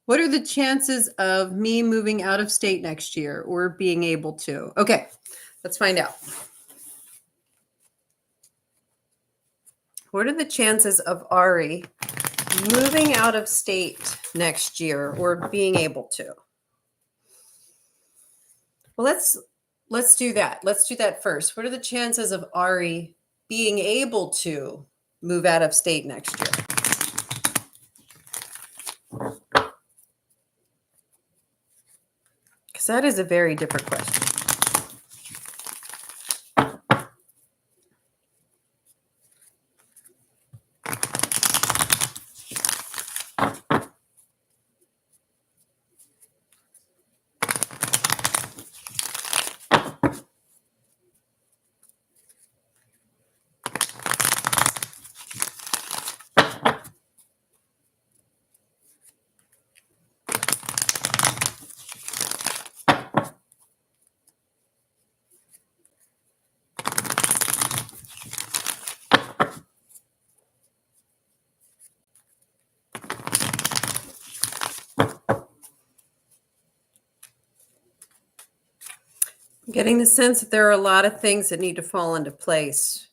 A: what are the chances of me moving out of state next year or being able to? Okay, let's find out. What are the chances of Ari moving out of state next year or being able to? Well, let's do that. Let's do that first. What are the chances of Ari being able to move out of state next year? Because that is a very different question. I'm getting the sense that there are a lot of things that need to fall into place.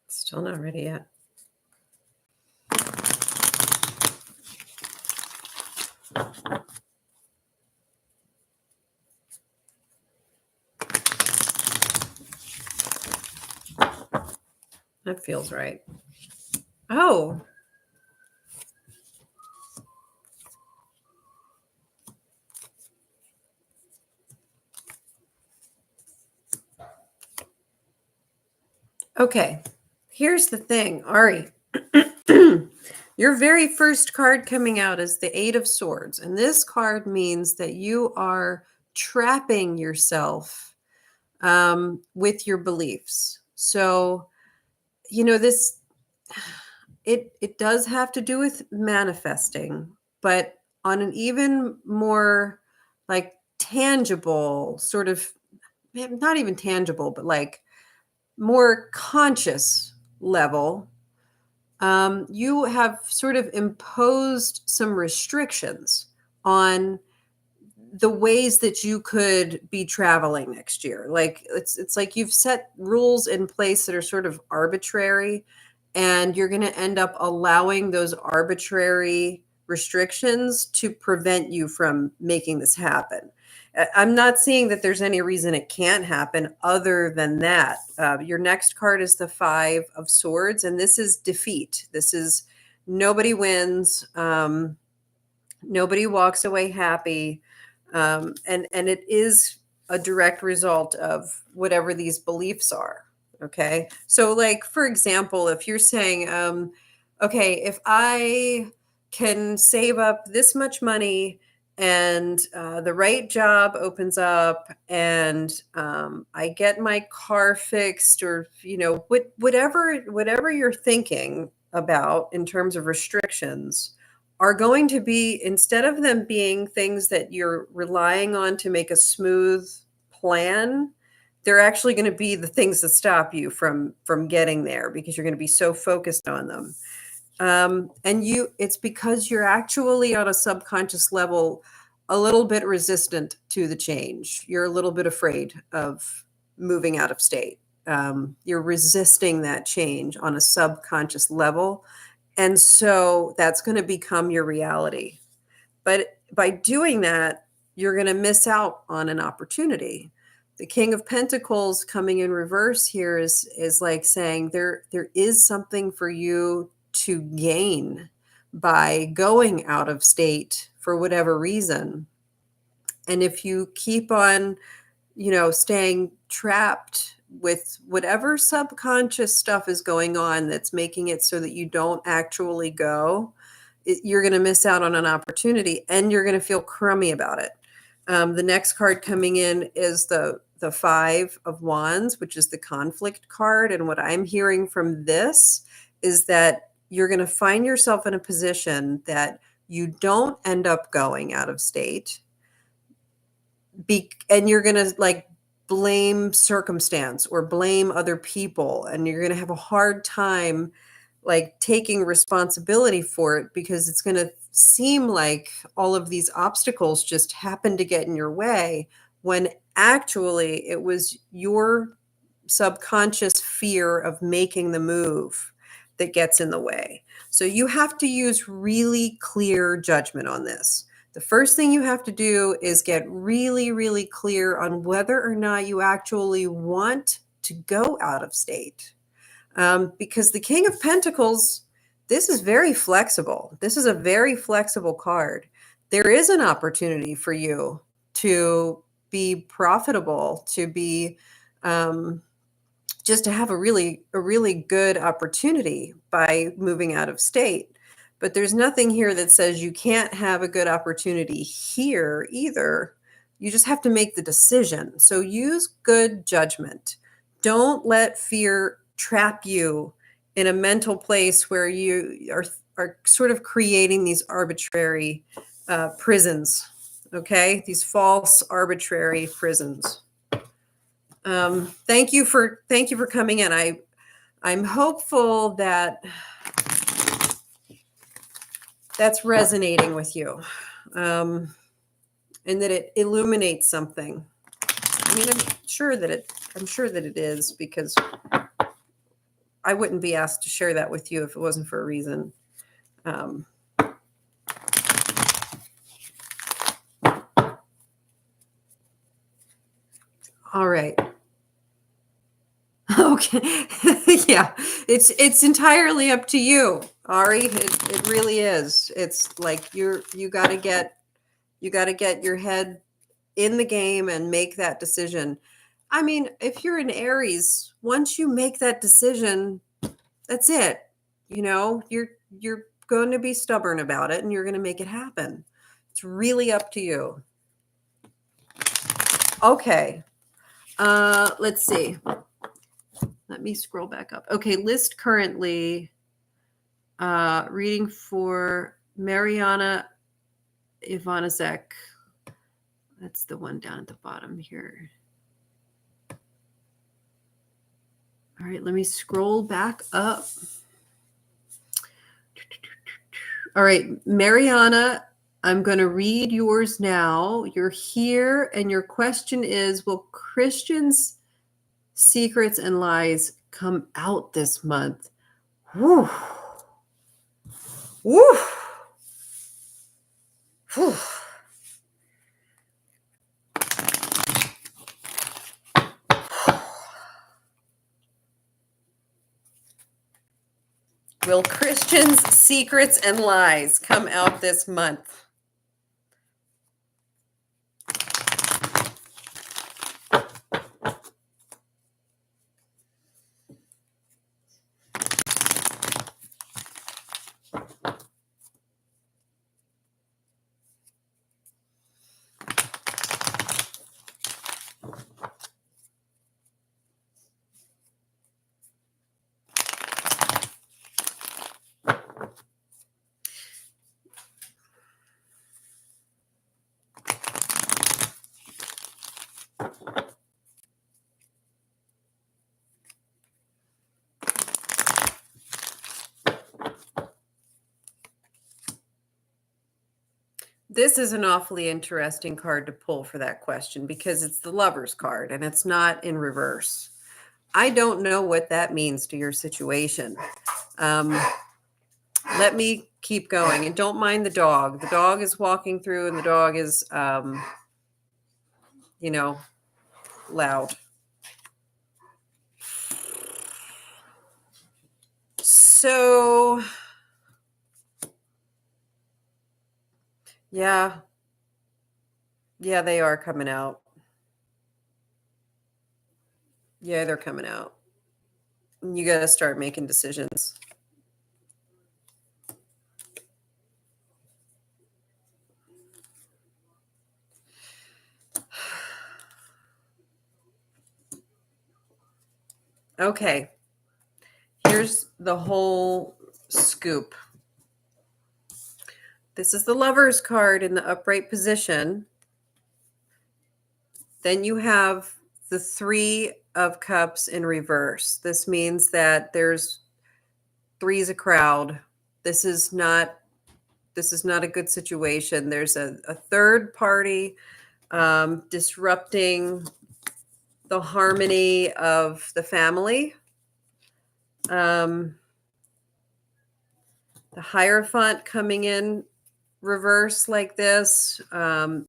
A: Still not ready yet. That feels right. Oh. Okay. Here's the thing, Ari. Your very first card coming out is the Eight of Swords. And this card means that you are trapping yourself with your beliefs. So, this it does have to do with manifesting, but on an even more like tangible sort of, not even tangible, but like more conscious level, you have sort of imposed some restrictions on the ways that you could be traveling next year. Like it's like you've set rules in place that are sort of arbitrary, and you're going to end up allowing those arbitrary restrictions to prevent you from making this happen. I'm not seeing that there's any reason it can't happen other than that. Your next card is the Five of Swords, and this is defeat. This is nobody wins. Nobody walks away happy. And it is a direct result of whatever these beliefs are. Okay. So, like, for example, if you're saying, okay, if I can save up this much money and the right job opens up and I get my car fixed, or, whatever you're thinking about in terms of restrictions, are going to be, instead of them being things that you're relying on to make a smooth plan, they're actually going to be the things that stop you from getting there, because you're going to be so focused on them. And it's because you're actually on a subconscious level a little bit resistant to the change. You're a little bit afraid of moving out of state. You're resisting that change on a subconscious level, and so that's going to become your reality. But by doing that, you're going to miss out on an opportunity. The King of Pentacles coming in reverse here is like saying there is something for you to gain by going out of state for whatever reason. And if you keep on, staying trapped with whatever subconscious stuff is going on that's making it so that you don't actually go, you're going to miss out on an opportunity, and you're going to feel crummy about it. The next card coming in is the Five of Wands, which is the conflict card. And what I'm hearing from this is that you're going to find yourself in a position that you don't end up going out of state. And you're going to, like, blame circumstance or blame other people, and you're going to have a hard time, like, taking responsibility for it, because it's going to seem like all of these obstacles just happen to get in your way, when actually it was your subconscious fear of making the move that gets in the way. So you have to use really clear judgment on this. The first thing you have to do is get really, really clear on whether or not you actually want to go out of state. Because the King of Pentacles, this is very flexible. This is a very flexible card. There is an opportunity for you to be profitable, to be just to have a really good opportunity by moving out of state. But there's nothing here that says you can't have a good opportunity here either. You just have to make the decision. So use good judgment. Don't let fear trap you in a mental place where you are sort of creating these arbitrary prisons. Okay, these false arbitrary prisons. Thank you for coming in. I'm hopeful that that's resonating with you, and that it illuminates something. I mean, I'm sure that it is, because I wouldn't be asked to share that with you if it wasn't for a reason. All right. Okay. Yeah, it's entirely up to you, Ari. It really is. It's like you got to get your head in the game and make that decision. I mean, if you're an Aries, once you make that decision, that's it. You're going to be stubborn about it, and you're going to make it happen. It's really up to you. Okay. Let's see. Let me scroll back up. Okay, list currently reading for Mariana Ivanizek. That's the one down at the bottom here. All right, let me scroll back up. All right, Mariana, I'm going to read yours now. You're here, and your question is, will Christians' secrets and lies come out this month? Whew. Whew. Whew. Will Christians' secrets and lies come out this month? This is an awfully interesting card to pull for that question because it's the Lover's card and it's not in reverse. I don't know what that means to your situation. Let me keep going, and don't mind the dog. The dog is walking through, and the dog is, loud. So, yeah, they are coming out. Yeah, they're coming out. You got to start making decisions. Okay. Here's the whole scoop. This is the Lover's card in the upright position. Then you have the Three of Cups in reverse. This means that there's three's a crowd. This is not a good situation. There's a third party disrupting the harmony of the family. The Hierophant coming in reverse like this,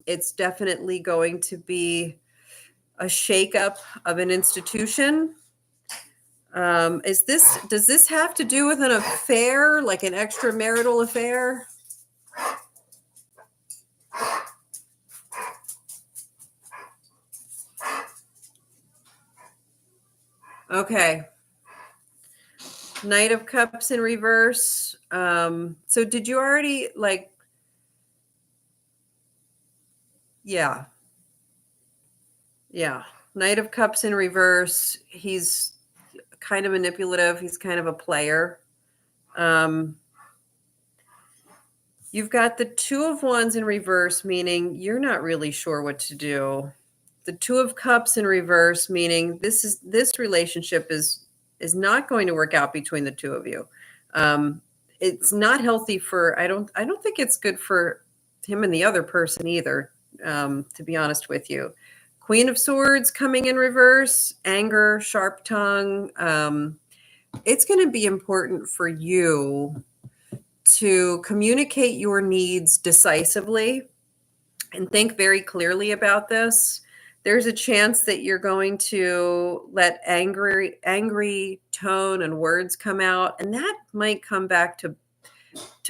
A: it's definitely going to be a shakeup of an institution. Does this have to do with an affair, like an extramarital affair? Okay. Knight of Cups in reverse. So did you already yeah. Knight of Cups in reverse. He's kind of manipulative. He's kind of a player. You've got the Two of Wands in reverse, meaning you're not really sure what to do. The Two of Cups in reverse, meaning this relationship is not going to work out between the two of you. It's not healthy for, I don't think it's good for him and the other person either, to be honest with you. Queen of Swords coming in reverse, anger, sharp tongue. It's going to be important for you to communicate your needs decisively and think very clearly about this. There's a chance that you're going to let angry tone and words come out, and that might come back to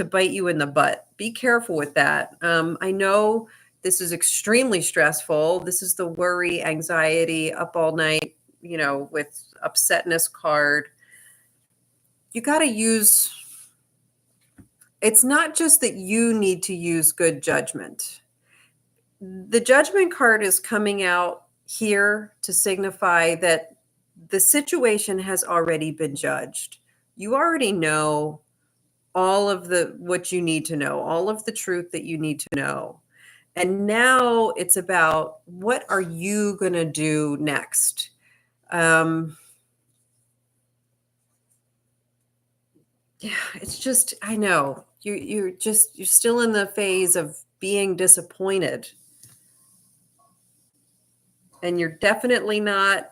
A: bite you in the butt. Be careful with that. I know this is extremely stressful. This is the worry, anxiety, up all night, with upsetness card. You got to use, it's not just that you need to use good judgment. The Judgment card is coming out here to signify that the situation has already been judged. You already know all of what you need to know, all of the truth that you need to know. And now it's about, what are you going to do next? Yeah, it's just, I know you're still in the phase of being disappointed. And you're definitely not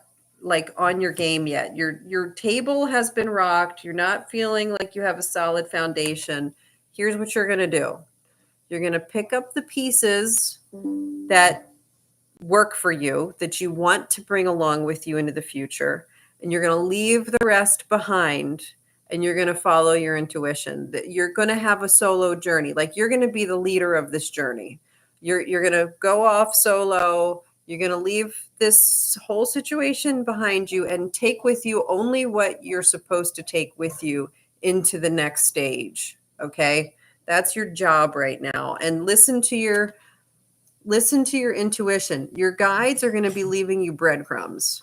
A: on your game yet. Your table has been rocked. You're not feeling like you have a solid foundation. Here's what you're going to do. You're going to pick up the pieces that work for you, that you want to bring along with you into the future, and you're going to leave the rest behind, and you're going to follow your intuition. That you're going to have a solo journey. You're going to be the leader of this journey. You're going to go off solo. You're going to leave this whole situation behind you and take with you only what you're supposed to take with you into the next stage. Okay? That's your job right now. And listen to your intuition. Your guides are going to be leaving you breadcrumbs.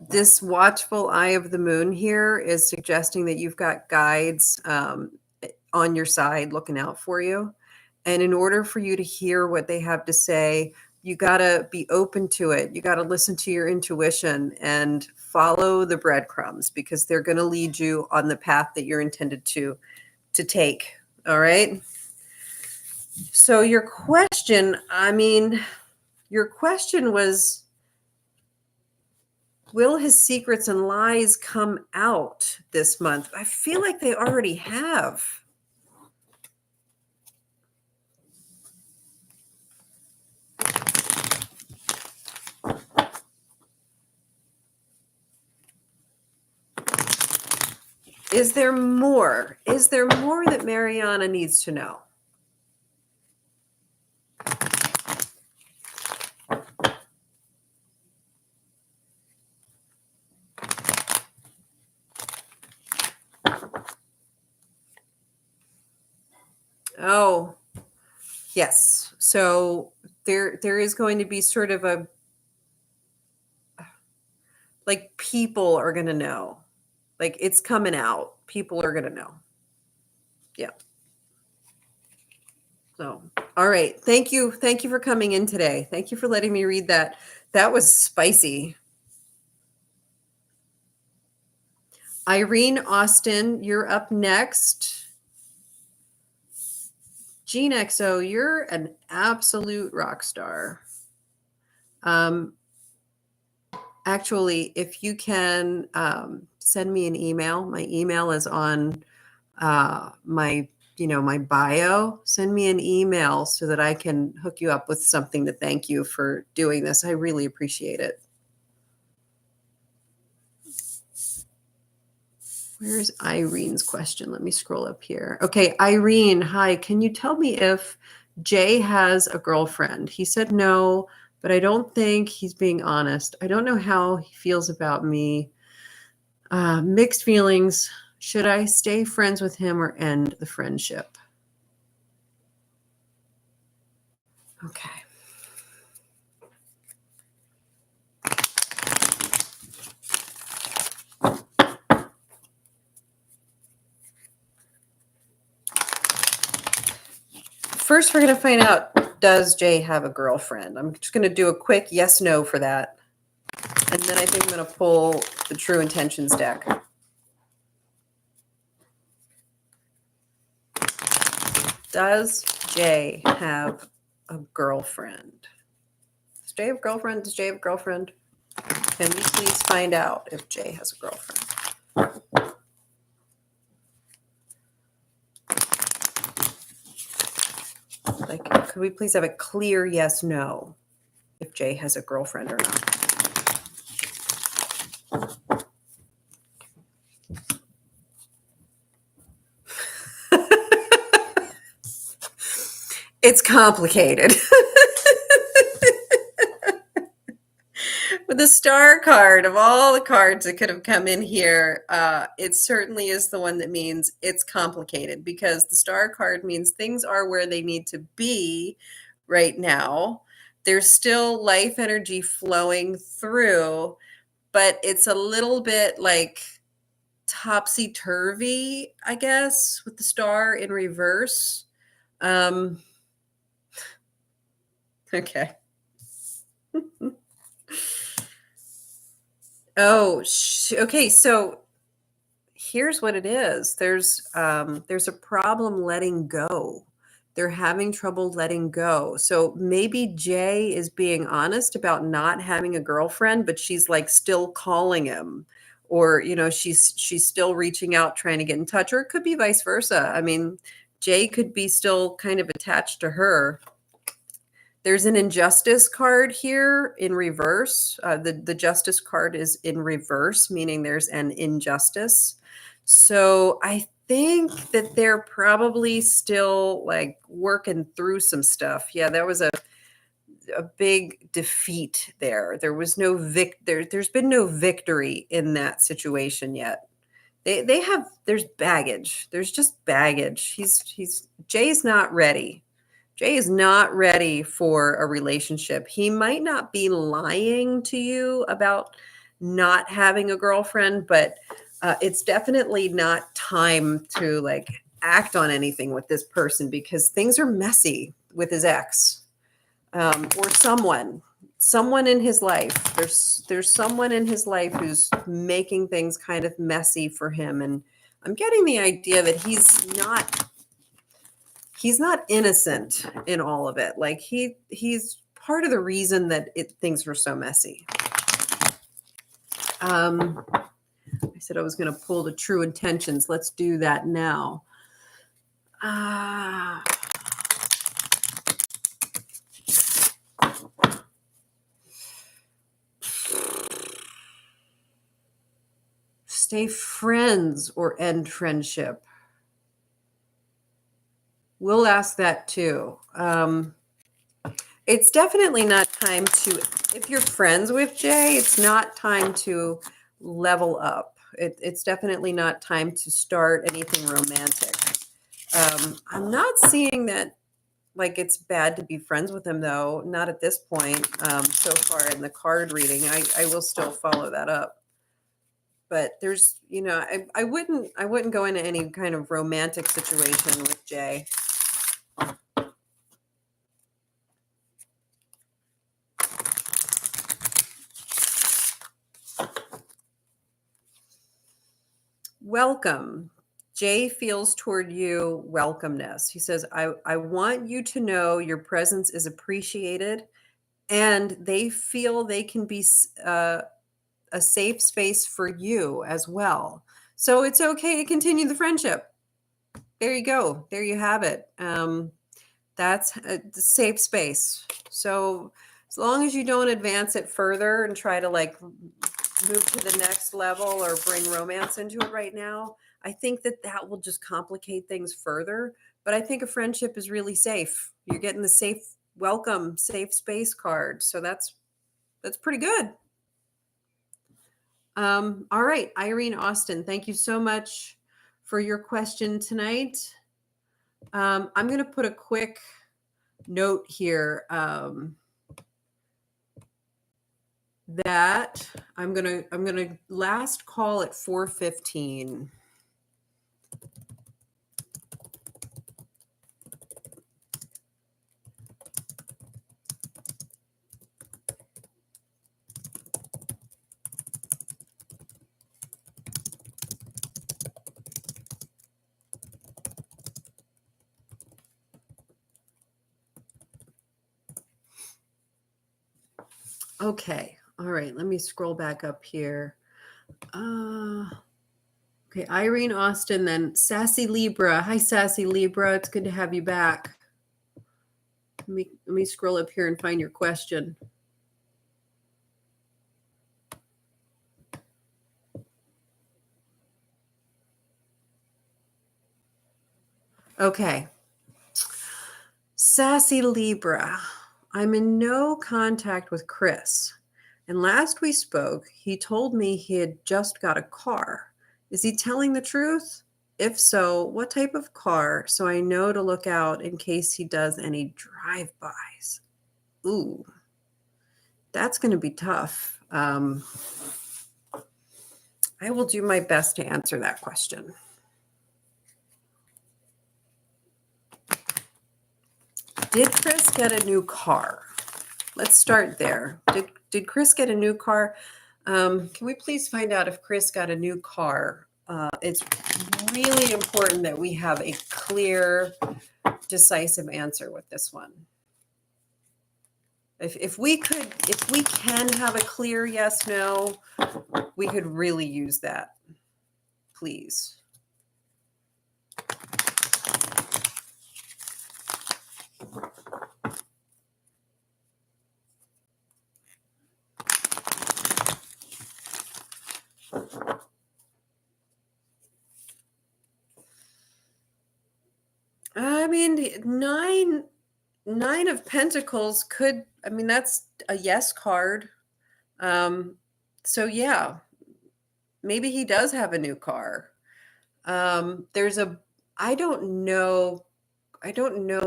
A: This watchful eye of the moon here is suggesting that you've got guides on your side looking out for you. And in order for you to hear what they have to say, you got to be open to it. You got to listen to your intuition and follow the breadcrumbs, because they're going to lead you on the path that you're intended to take. All right. So your question, your question was, will his secrets and lies come out this month? I feel like they already have. Is there more? Is there more that Mariana needs to know? Oh, yes. So there is going to be sort of a, like, people are going to know. Like, it's coming out. People are going to know. Yeah. So, all right. Thank you. Thank you for coming in today. Thank you for letting me read that. That was spicy. Irene Austin, you're up next. Gene XO, you're an absolute rock star. Actually, if you can send me an email, my email is on my my bio. Send me an email so that I can hook you up with something to thank you for doing this. I really appreciate it. Where's Irene's question? Let me scroll up here. Okay, Irene, hi. Can you tell me if Jay has a girlfriend? He said no, but I don't think he's being honest. I don't know how he feels about me. Mixed feelings. Should I stay friends with him or end the friendship? Okay. First, we're going to find out, does Jay have a girlfriend? I'm just going to do a quick yes, no for that. And then I think I'm going to pull the True Intentions deck. Does Jay have a girlfriend? Does Jay have a girlfriend? Does Jay have a girlfriend? Can we please find out if Jay has a girlfriend? Like, could we please have a clear yes, no, if Jay has a girlfriend or not? It's complicated. With the star card, of all the cards that could have come in here, it certainly is the one that means it's complicated, because the star card means things are where they need to be right now. There's still life energy flowing through, but it's a little bit like topsy-turvy, I guess, with the star in reverse. Okay. Oh, okay. So here's what it is. There's a problem letting go. They're having trouble letting go. So maybe Jay is being honest about not having a girlfriend, but she's like still calling him, or she's still reaching out, trying to get in touch, or it could be vice versa. I mean, Jay could be still kind of attached to her. There's an injustice card here in reverse. The justice card is in reverse, meaning there's an injustice. So I think that they're probably still like working through some stuff. Yeah, that was a big defeat there. There was no there's been no victory in that situation yet. There's baggage. There's just baggage. Jay's not ready. Jay is not ready for a relationship. He might not be lying to you about not having a girlfriend, but it's definitely not time to like act on anything with this person, because things are messy with his ex, or someone in his life. There's someone in his life who's making things kind of messy for him, and I'm getting the idea that he's not he's not innocent in all of it. Like he's part of the reason that things were so messy. I said I was going to pull the true intentions. Let's do that now. Stay friends or end friendship. We'll ask that too. It's definitely not time to, if you're friends with Jay, it's not time to level up. It's definitely not time to start anything romantic. I'm not seeing that like it's bad to be friends with him though, not at this point. So far in the card reading, I will still follow that up. But there's, I wouldn't go into any kind of romantic situation with Jay. Welcome. Jay feels toward you welcomeness. He says, I want you to know your presence is appreciated and they feel they can be a safe space for you as well. So it's okay to continue the friendship. There you go. There you have it. That's a safe space. So as long as you don't advance it further and try to like move to the next level or bring romance into it right now, I think that will just complicate things further. But I think a friendship is really safe. You're getting the safe welcome, safe space card. So that's pretty good. All right, Irene Austin, thank you so much for your question tonight. I'm going to put a quick note here that I'm gonna last call at 4:15. Okay. All right. Let me scroll back up here. Okay. Irene Austin, then Sassy Libra. Hi, Sassy Libra. It's good to have you back. Let me scroll up here and find your question. Okay. Sassy Libra. I'm in no contact with Chris. And last we spoke, he told me he had just got a car. Is he telling the truth? If so, what type of car so I know to look out in case he does any drive-bys? Ooh, that's going to be tough. I will do my best to answer that question. Did Chris get a new car? Let's start there. Did Chris get a new car? Can we please find out if Chris got a new car? It's really important that we have a clear, decisive answer with this one. If we can have a clear yes, no, we could really use that. Please. I mean, nine of Pentacles could, I mean, that's a yes card. So yeah, maybe he does have a new car. I don't know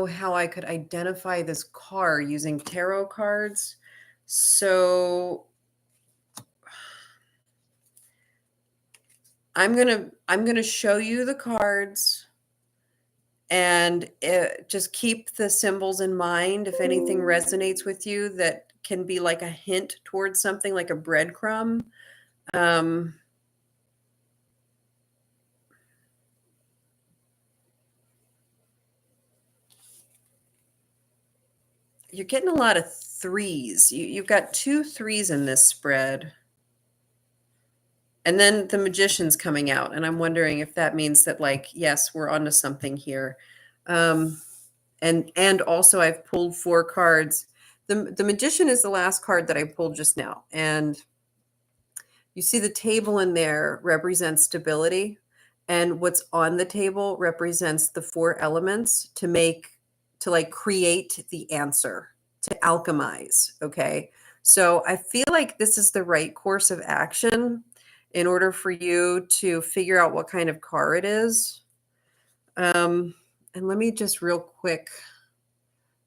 A: how I could identify this car using tarot cards. So I'm gonna show you the cards and just keep the symbols in mind. If anything resonates with you that can be like a hint towards something, like a breadcrumb. you're getting a lot of threes. You've got 2 threes in this spread. And then the magician's coming out, and I'm wondering if that means that, like, yes, we're onto something here. Um, and also I've pulled 4 cards. The magician is the last card that I pulled just now, and you see the table in there represents stability, and what's on the table represents the 4 elements to like create the answer, to alchemize, okay? So I feel like this is the right course of action in order for you to figure out what kind of car it is. And let me just real quick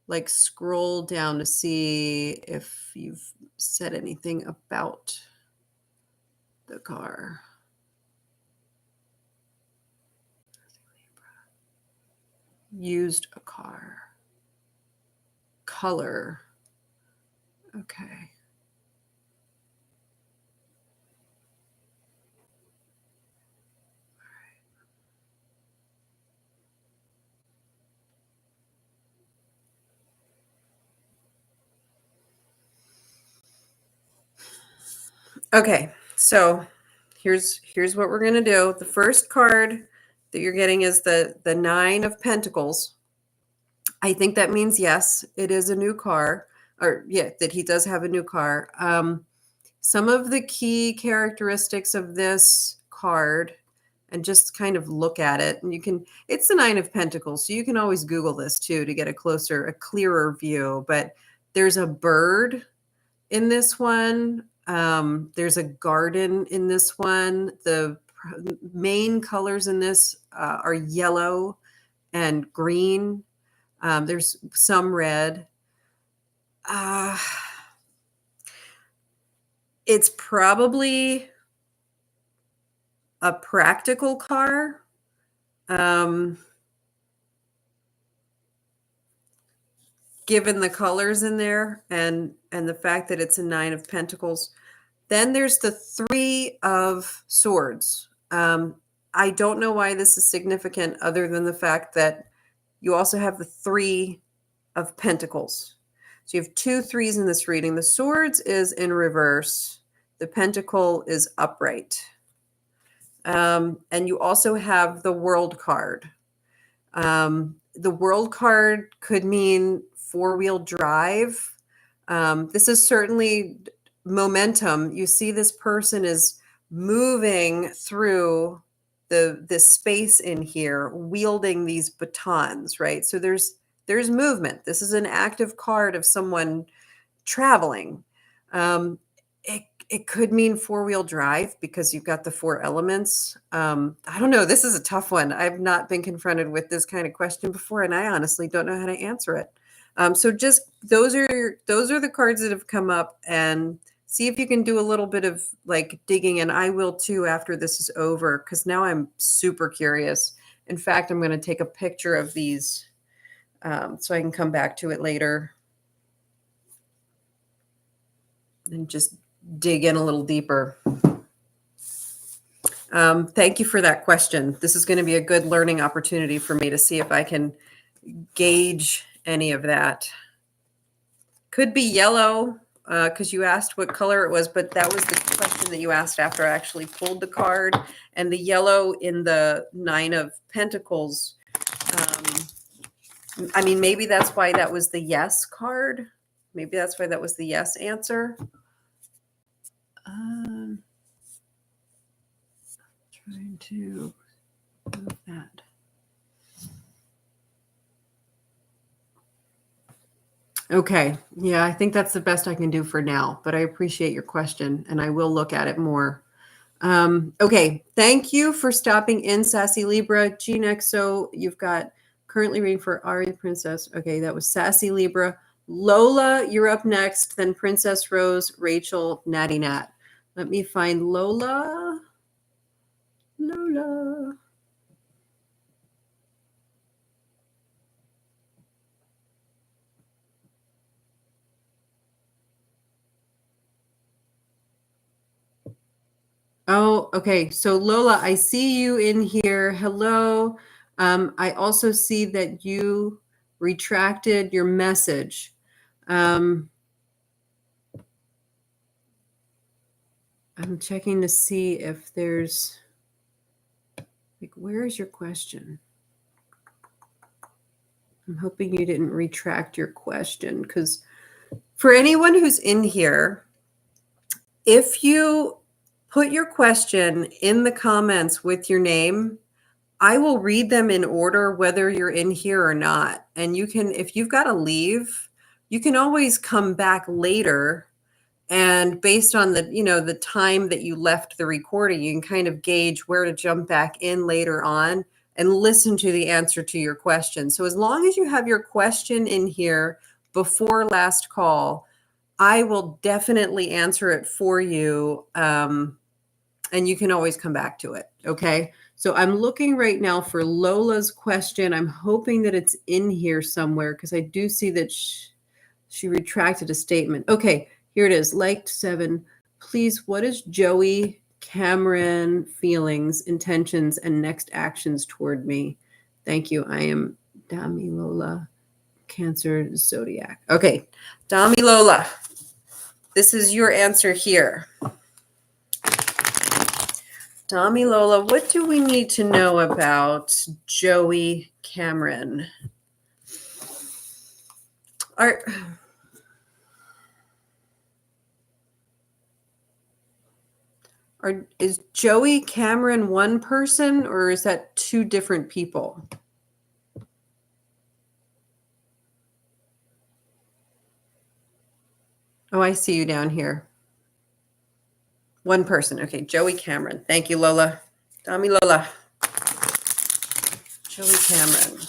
A: like scroll down to see if you've said anything about the car. Used a car. Color. Okay. Okay, so here's what we're gonna do. The first card that you're getting is the 9 of Pentacles. I think that means yes, it is a new car, or yeah, that he does have a new car. Some of the key characteristics of this card, and just kind of look at it, and it's the 9 of Pentacles, so you can always Google this too to get a clearer view. But there's a bird in this one. There's a garden in this one. The main colors in this are yellow and green. There's some red. It's probably a practical car. Given the colors in there and the fact that it's a 9 of Pentacles. Then there's the 3 of Swords. I don't know why this is significant other than the fact that you also have the 3 of Pentacles. So you have 2 3s in this reading. The Swords is in reverse. The Pentacle is upright. And you also have the World card. The World card could mean 4-wheel drive. This is certainly momentum. You see this person is moving through this space in here, wielding these batons, right? So there's movement. This is an active card of someone traveling. It could mean 4-wheel drive because you've got the 4 elements. I don't know. This is a tough one. I've not been confronted with this kind of question before, and I honestly don't know how to answer it. So just those are the cards that have come up, and see if you can do a little bit of like digging, and I will too after this is over, because now I'm super curious. In fact, I'm going to take a picture of these so I can come back to it later and just dig in a little deeper. Thank you for that question. This is going to be a good learning opportunity for me to see if I can gauge any of that. Could be yellow, because you asked what color it was, but that was the question that you asked after I actually pulled the card. And the yellow in the 9 of Pentacles, I mean, maybe that's why that was the yes card. Maybe that's why that was the yes answer. Trying to move that. Okay. Yeah, I think that's the best I can do for now, but I appreciate your question and I will look at it more. Okay. Thank you for stopping in, Sassy Libra. GNXO, you've got currently reading for Ari Princess. Okay. That was Sassy Libra. Lola, you're up next. Then Princess Rose, Rachel, Natty Nat. Let me find Lola. Lola. Oh, okay. So Lola, I see you in here. Hello. I also see that you retracted your message. I'm checking to see if there's, like, where is your question? I'm hoping you didn't retract your question, because for anyone who's in here, if you put your question in the comments with your name, I will read them in order whether you're in here or not. And you can, if you've got to leave, you can always come back later. And based on the, the time that you left the recording, you can kind of gauge where to jump back in later on and listen to the answer to your question. So as long as you have your question in here before last call, I will definitely answer it for you. And you can always come back to it. Okay. So I'm looking right now for Lola's question. I'm hoping that it's in here somewhere, because I do see that she retracted a statement. Okay. Here it is. Liked 7. Please, what is Joey Cameron feelings, intentions, and next actions toward me? Thank you. I am Dami Lola, Cancer Zodiac. Okay. Dami Lola, this is your answer here. Dami Lola, what do we need to know about Joey Cameron? Is Joey Cameron one person, or is that 2 different people? Oh, I see you down here. One person. Okay, Joey Cameron. Thank you, Lola. Dami Lola. Joey Cameron.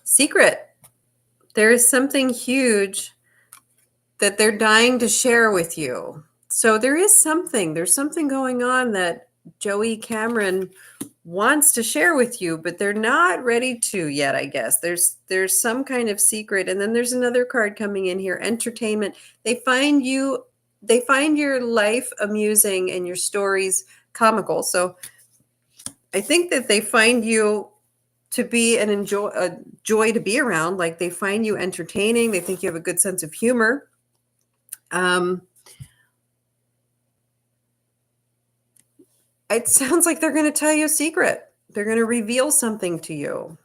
A: Secret. There is something huge that they're dying to share with you. So there's something going on that Joey Cameron wants to share with you, but they're not ready to yet, I guess. There's some kind of secret. And then there's another card coming in here, entertainment. They find your life amusing and your stories comical. So I think that they find you to be a joy to be around. Like, they find you entertaining. They think you have a good sense of humor. It sounds like they're going to tell you a secret. They're going to reveal something to you.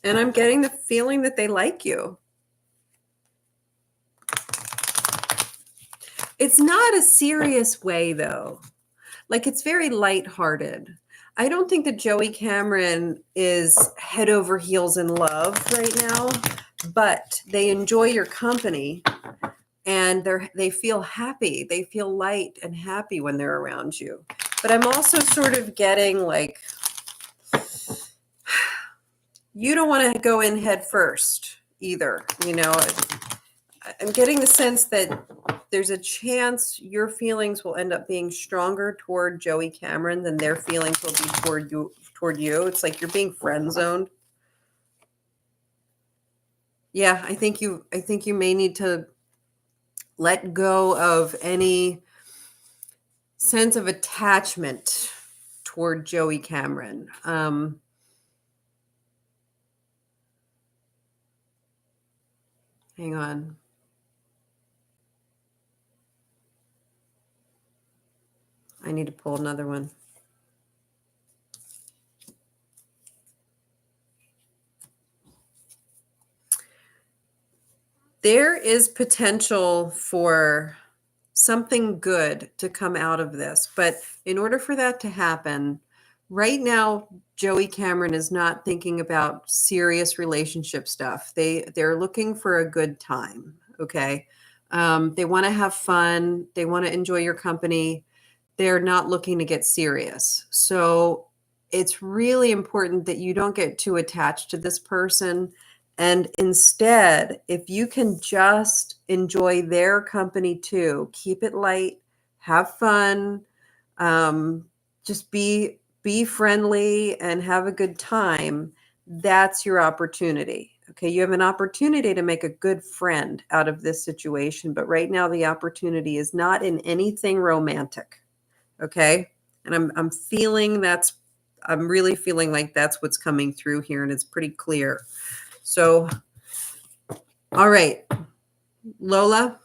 A: And I'm getting the feeling that they like you. It's not a serious way, though. Like, it's very lighthearted. I don't think that Joey Cameron is head over heels in love right now, but they enjoy your company. And they feel happy. They feel light and happy when they're around you. But I'm also sort of getting like, you don't want to go in head first either. I'm getting the sense that there's a chance your feelings will end up being stronger toward Joey Cameron than their feelings will be toward you. It's like you're being friend zoned. Yeah, I think you may need to let go of any sense of attachment toward Joey Cameron. Hang on. I need to pull another one. There is potential for something good to come out of this. But in order for that to happen, right now, Joey Cameron is not thinking about serious relationship stuff. They're looking for a good time. Okay. They want to have fun. They want to enjoy your company. They're not looking to get serious. So it's really important that you don't get too attached to this person. And instead, if you can just enjoy their company too, keep it light, have fun, just be friendly and have a good time. That's your opportunity. Okay, you have an opportunity to make a good friend out of this situation, but right now the opportunity is not in anything romantic. Okay? And I'm really feeling like that's what's coming through here, and it's pretty clear. So, all right, Lola,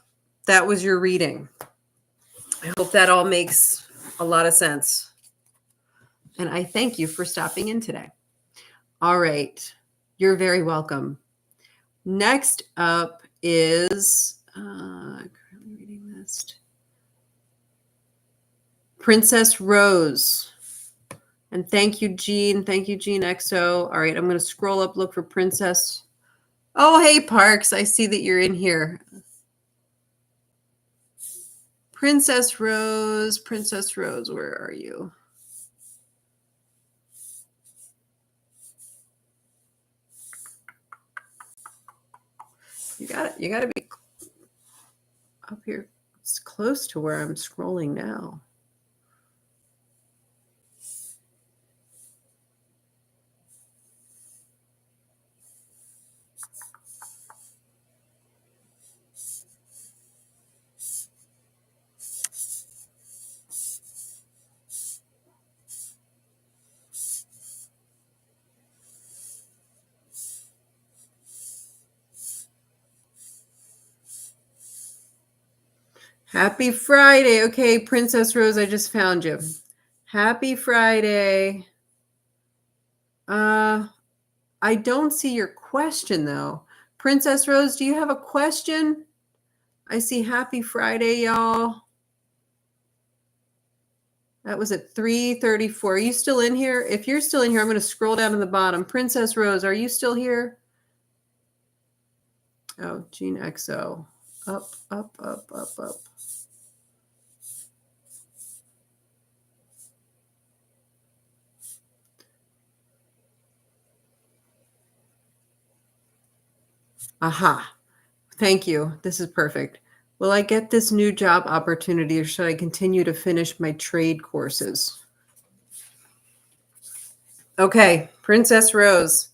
A: that was your reading. I hope that all makes a lot of sense. And I thank you for stopping in today. All right, you're very welcome. Next up is currently reading this. Princess Rose. And thank you, Jean. Thank you, Jean XO. All right, I'm going to scroll up, look for Princess. Oh, hey, Parks. I see that you're in here. Princess Rose, where are you? You got to be up here. It's close to where I'm scrolling now. Happy Friday. Okay, Princess Rose, I just found you. Happy Friday. I don't see your question though. Princess Rose, do you have a question? I see Happy Friday, y'all. That was at 3:34. Are you still in here? If you're still in here, I'm going to scroll down to the bottom. Princess Rose, are you still here? Oh, Jean XO. Up, up, up, up, up. Aha. Thank you. This is perfect. Will I get this new job opportunity or should I continue to finish my trade courses? Okay, Princess Rose.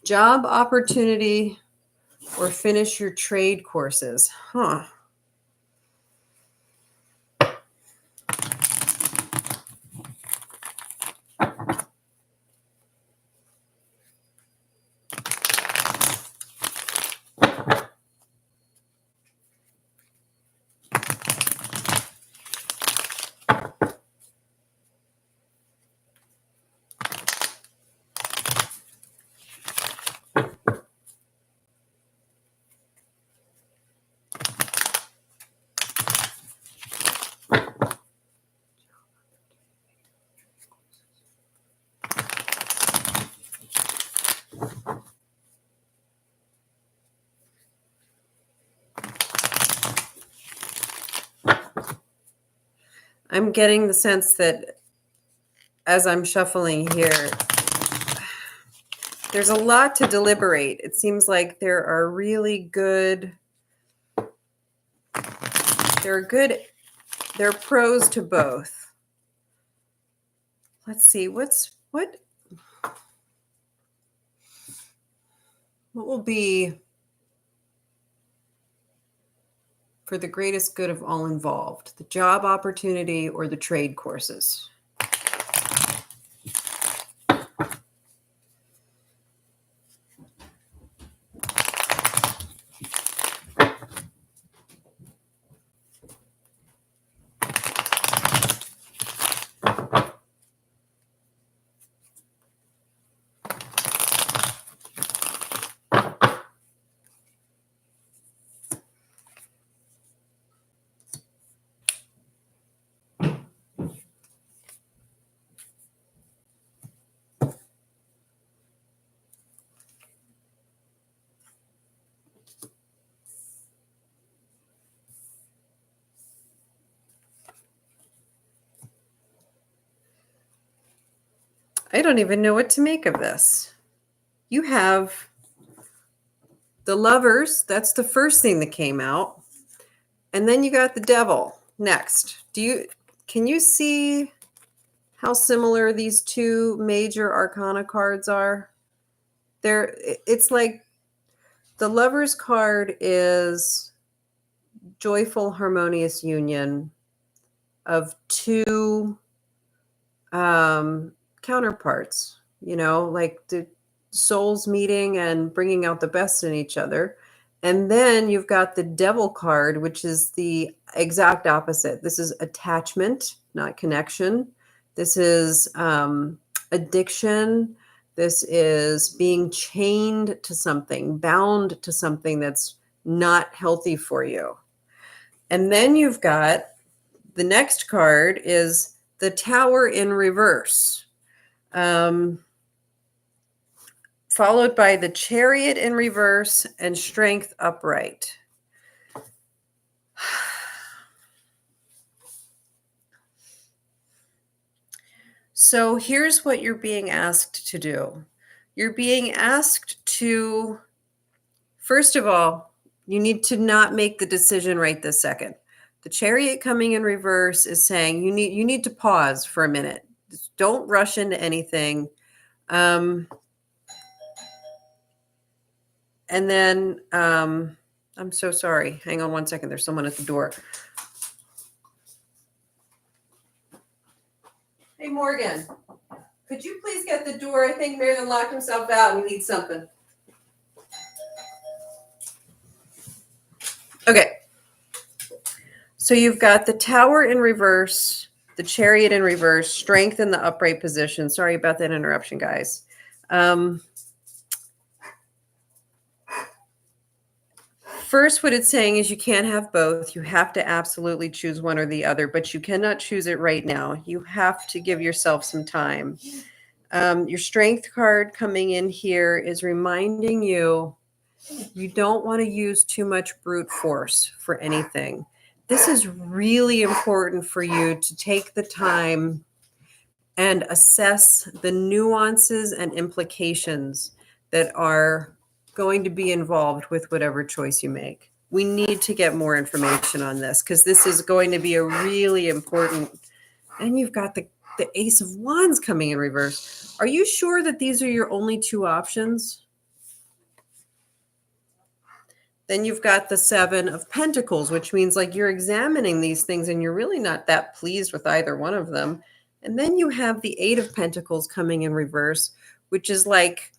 A: Job opportunity or finish your trade courses? Huh. I'm getting the sense that as I'm shuffling here, there's a lot to deliberate. It seems like there are pros to both. Let's see, what will be for the greatest good of all involved, the job opportunity or the trade courses? I don't even know what to make of this. You have the Lovers. That's the first thing that came out. And then you got the Devil next. Can you see how similar these two major arcana cards are? It's like the Lovers card is joyful, harmonious union of two counterparts, like the souls meeting and bringing out the best in each other. And then you've got the Devil card, which is the exact opposite. This is attachment, not connection. This is addiction. This is being chained to something, bound to something that's not healthy for you. And then you've got the next card is the Tower in reverse, followed by the Chariot in reverse and Strength upright. So here's what you're being asked to do. You're being asked to, first of all, you need to not make the decision right this second. The Chariot coming in reverse is saying you need to pause for a minute. Just don't rush into anything. And then I'm so sorry. Hang on one second. There's someone at the door. Hey, Morgan, could you please get the door? I think Marilyn locked himself out and he needs something. Okay. So you've got the Tower in reverse, the Chariot in reverse, Strength in the upright position. Sorry about that interruption, guys. First, what it's saying is you can't have both. You have to absolutely choose one or the other, but you cannot choose it right now. You have to give yourself some time. Your Strength card coming in here is reminding you don't want to use too much brute force for anything. This is really important for you to take the time and assess the nuances and implications that are going to be involved with whatever choice you make. We need to get more information on this because this is going to be a really important. And you've got the Ace of Wands coming in reverse. Are you sure that these are your only two options? Then you've got the Seven of Pentacles, which means like you're examining these things and you're really not that pleased with either one of them. And then you have the Eight of Pentacles coming in reverse, which is like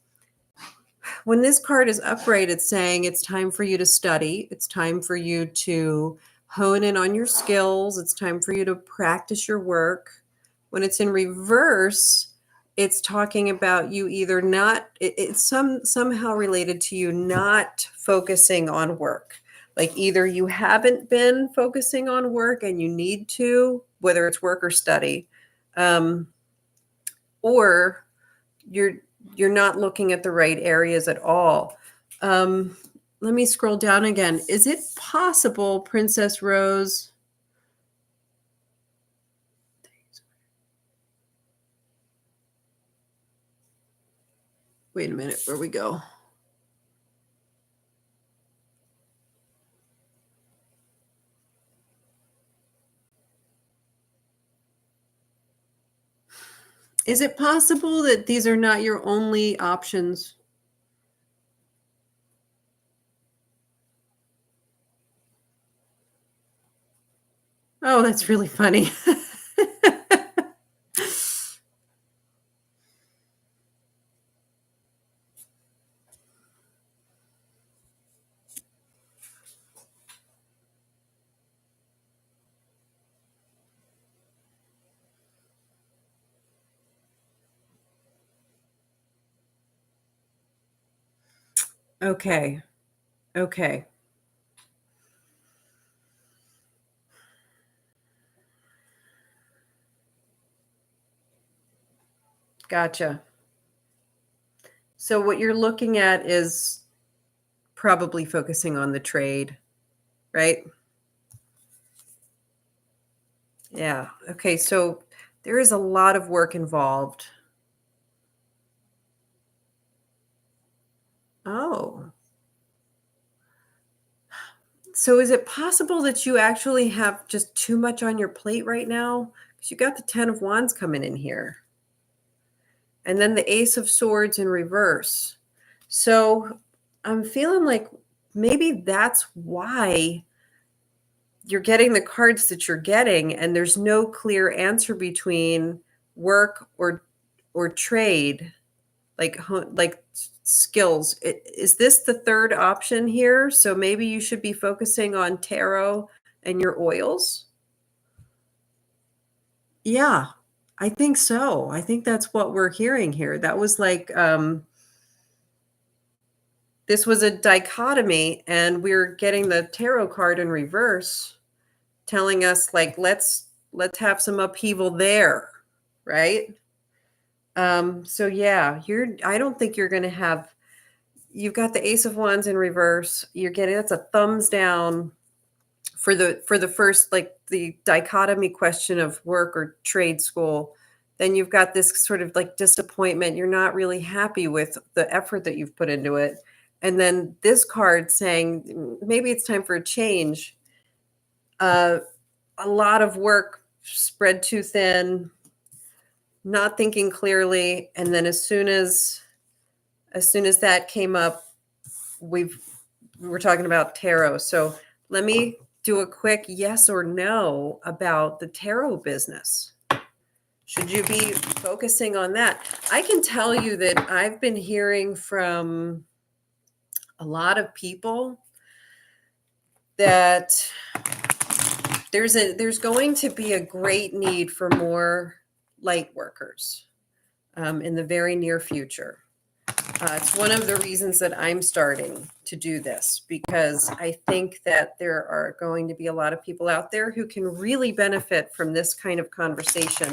A: when this card is upright, it's saying it's time for you to study. It's time for you to hone in on your skills. It's time for you to practice your work. When it's in reverse, it's talking about you either not, it's somehow related to you not focusing on work. Like either you haven't been focusing on work and you need to, whether it's work or study, or you're not looking at the right areas at all. Let me scroll down again. Is it possible, Princess Rose? Wait a minute, where we go? Is it possible that these are not your only options? Oh, that's really funny. Okay. Okay. Gotcha. So what you're looking at is probably focusing on the trade, right? Yeah. Okay. So there is a lot of work involved. Oh. So is it possible that you actually have just too much on your plate right now? Because you got the 10 of Wands coming in here. And then the Ace of Swords in reverse. So I'm feeling like maybe that's why you're getting the cards that you're getting, and there's no clear answer between work or trade, like skills. Is this the third option here? So maybe you should be focusing on tarot and your oils. Yeah, I think so. I think that's what we're hearing here. That was like this was a dichotomy, and we're getting the tarot card in reverse telling us like let's have some upheaval there, right? So yeah, I don't think you're going to have. You've got the Ace of Wands in reverse. You're getting that's a thumbs down for the first, like the dichotomy question of work or trade school. Then you've got this sort of like disappointment. You're not really happy with the effort that you've put into it. And then this card saying maybe it's time for a change. A lot of work spread too thin, not thinking clearly, and then as soon as that came up, we were talking about tarot. So let me do a quick yes or no about the tarot business. Should you be focusing on that? I can tell you that I've been hearing from a lot of people that there's going to be a great need for more light workers in the very near future. It's one of the reasons that I'm starting to do this, because I think that there are going to be a lot of people out there who can really benefit from this kind of conversation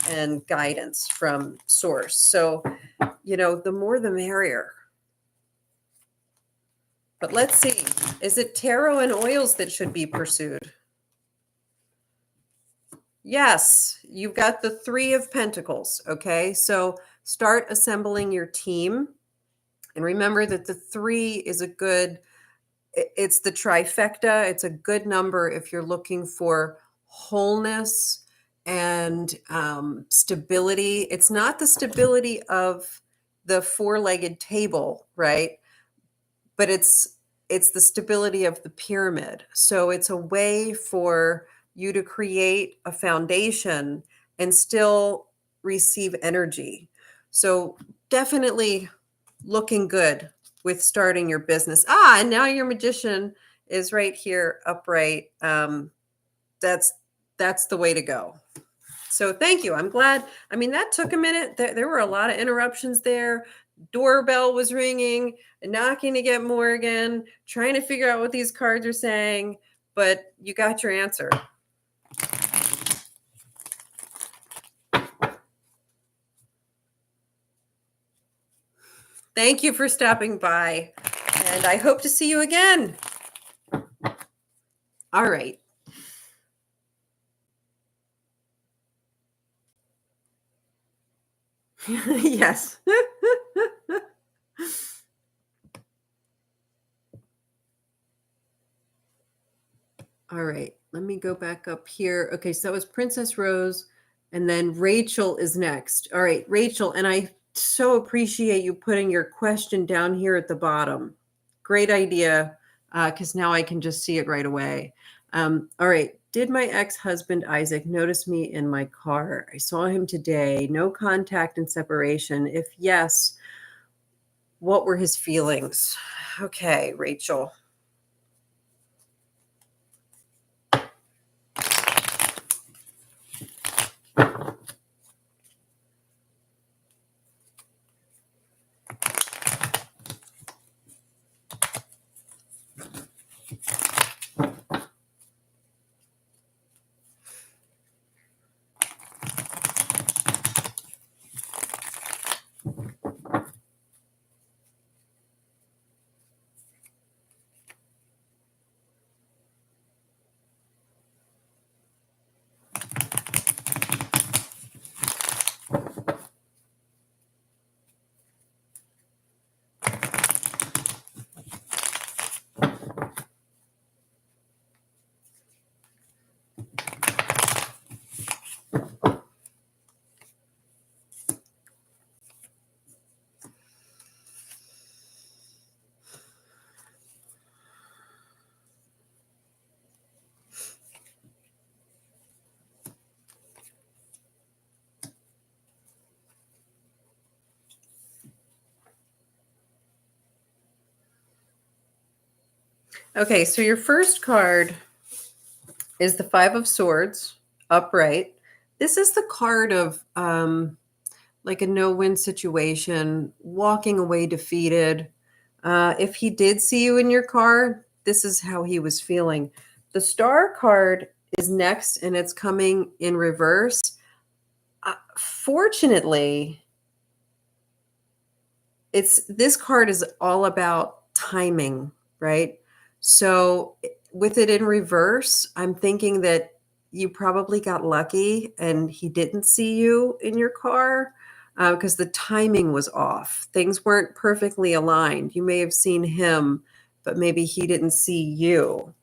A: and guidance from source. So, the more the merrier. But let's see, is it tarot and oils that should be pursued? Yes, you've got the Three of Pentacles. Okay, so start assembling your team. And remember that the three is it's the trifecta. It's a good number if you're looking for wholeness and stability. It's not the stability of the four-legged table, right? But it's the stability of the pyramid. So it's a way for you to create a foundation and still receive energy. So definitely looking good with starting your business. And now your magician is right here upright. That's the way to go. So thank you. I'm glad. I mean, that took a minute. There were a lot of interruptions there. Doorbell was ringing, knocking to get Morgan, trying to figure out what these cards are saying, but you got your answer. Thank you for stopping by, and I hope to see you again. All right. Yes. All right. Let me go back up here. Okay, so that was Princess Rose, and then Rachel is next. All right, Rachel, and I so appreciate you putting your question down here at the bottom. Great idea, because now I can just see it right away. All right. Did my ex-husband Isaac notice me in my car? I saw him today. No contact and separation. If yes, what were his feelings? Okay, Rachel. Okay, so your first card is the Five of Swords, upright. This is the card of like a no-win situation, walking away defeated. If he did see you in your car, this is how he was feeling. The Star card is next, and it's coming in reverse. Fortunately, this card is all about timing, right? So with it in reverse, I'm thinking that you probably got lucky and he didn't see you in your car because the timing was off. Things weren't perfectly aligned. You may have seen him, but maybe he didn't see you.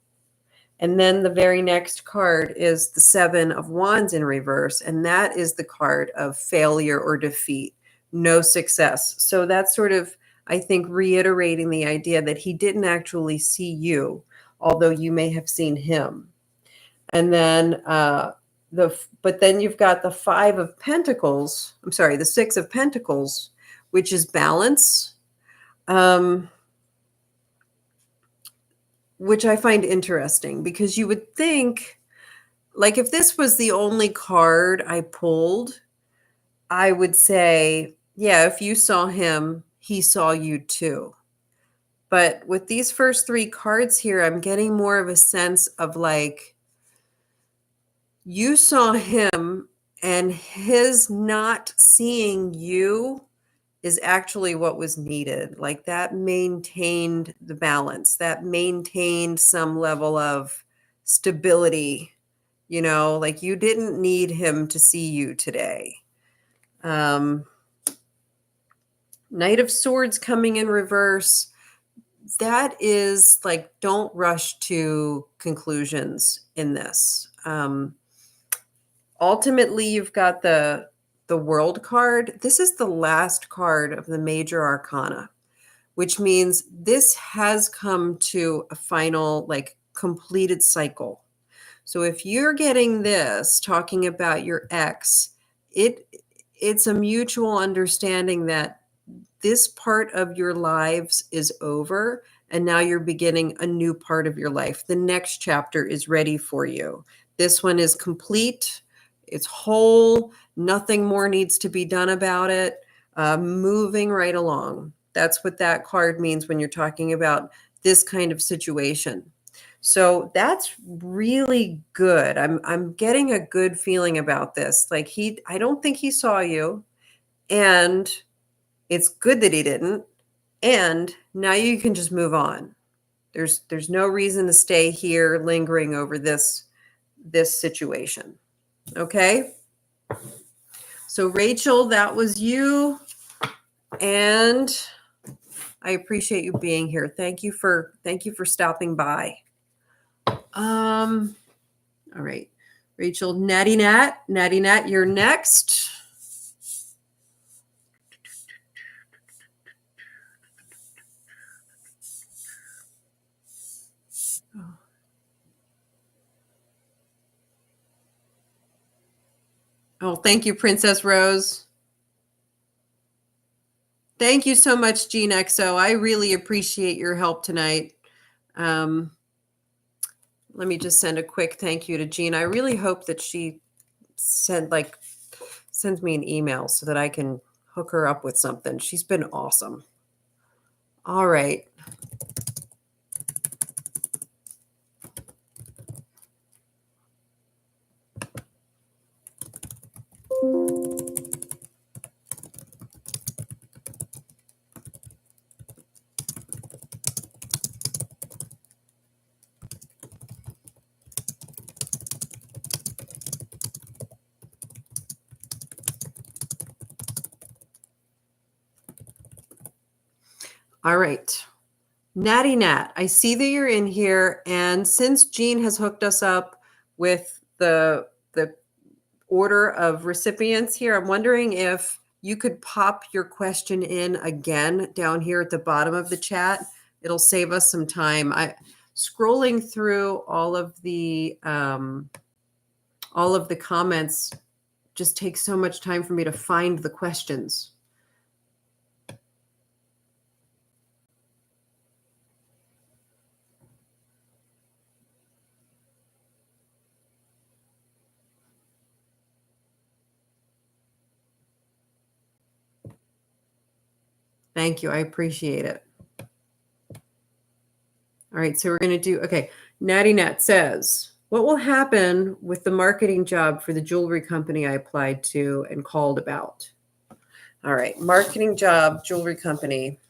A: And then the very next card is the Seven of Wands in reverse, and that is the card of failure or defeat, no success. So that's sort of, I think, reiterating the idea that he didn't actually see you, although you may have seen him. And then but then you've got the Five of Pentacles. I'm sorry, the Six of Pentacles, which is balance. Which I find interesting because you would think, like, if this was the only card I pulled, I would say, yeah, if you saw him, he saw you too. But with these first three cards here, I'm getting more of a sense of like, you saw him and his not seeing you is actually what was needed. Like that maintained the balance, that maintained some level of stability. You know, like you didn't need him to see you today. Um, Knight of Swords coming in reverse. That is like, don't rush to conclusions in this. Ultimately, you've got the World card. This is the last card of the major arcana, which means this has come to a final, like, completed cycle. So if you're getting this talking about your ex, it's a mutual understanding that this part of your lives is over and now you're beginning a new part of your life. The next chapter is ready for you. This one is complete. It's whole. Nothing more needs to be done about it. Moving right along. That's what that card means when you're talking about this kind of situation. So that's really good. I'm getting a good feeling about this. Like I don't think he saw you, and it's good that he didn't. And now you can just move on. There's no reason to stay here lingering over this situation. Okay? So Rachel, that was you, and I appreciate you being here. Thank you for stopping by. All right. Rachel, Natty Nat, you're next. Oh, thank you, Princess Rose. Thank you so much, Gene XO. I really appreciate your help tonight. Let me just send a quick thank you to Jean. I really hope that she sends me an email so that I can hook her up with something. She's been awesome. All right. All right. Natty Nat, I see that you're in here. And since Jean has hooked us up with the order of recipients here, I'm wondering if you could pop your question in again down here at the bottom of the chat. It'll save us some time. Scrolling through all of the comments just takes so much time for me to find the questions. Thank you. I appreciate it. All right, so we're going to do, okay. Natty Nat says, what will happen with the marketing job for the jewelry company I applied to and called about? All right, marketing job, jewelry company.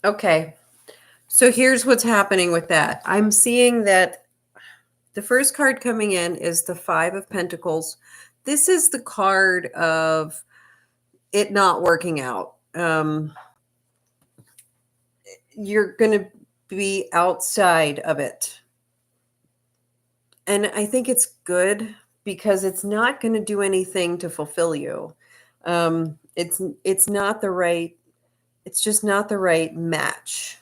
A: Okay. So here's what's happening with that. I'm seeing that the first card coming in is the Five of Pentacles. This is the card of it not working out. You're going to be outside of it. And I think it's good because it's not going to do anything to fulfill you. It's not the right, it's just not the right match.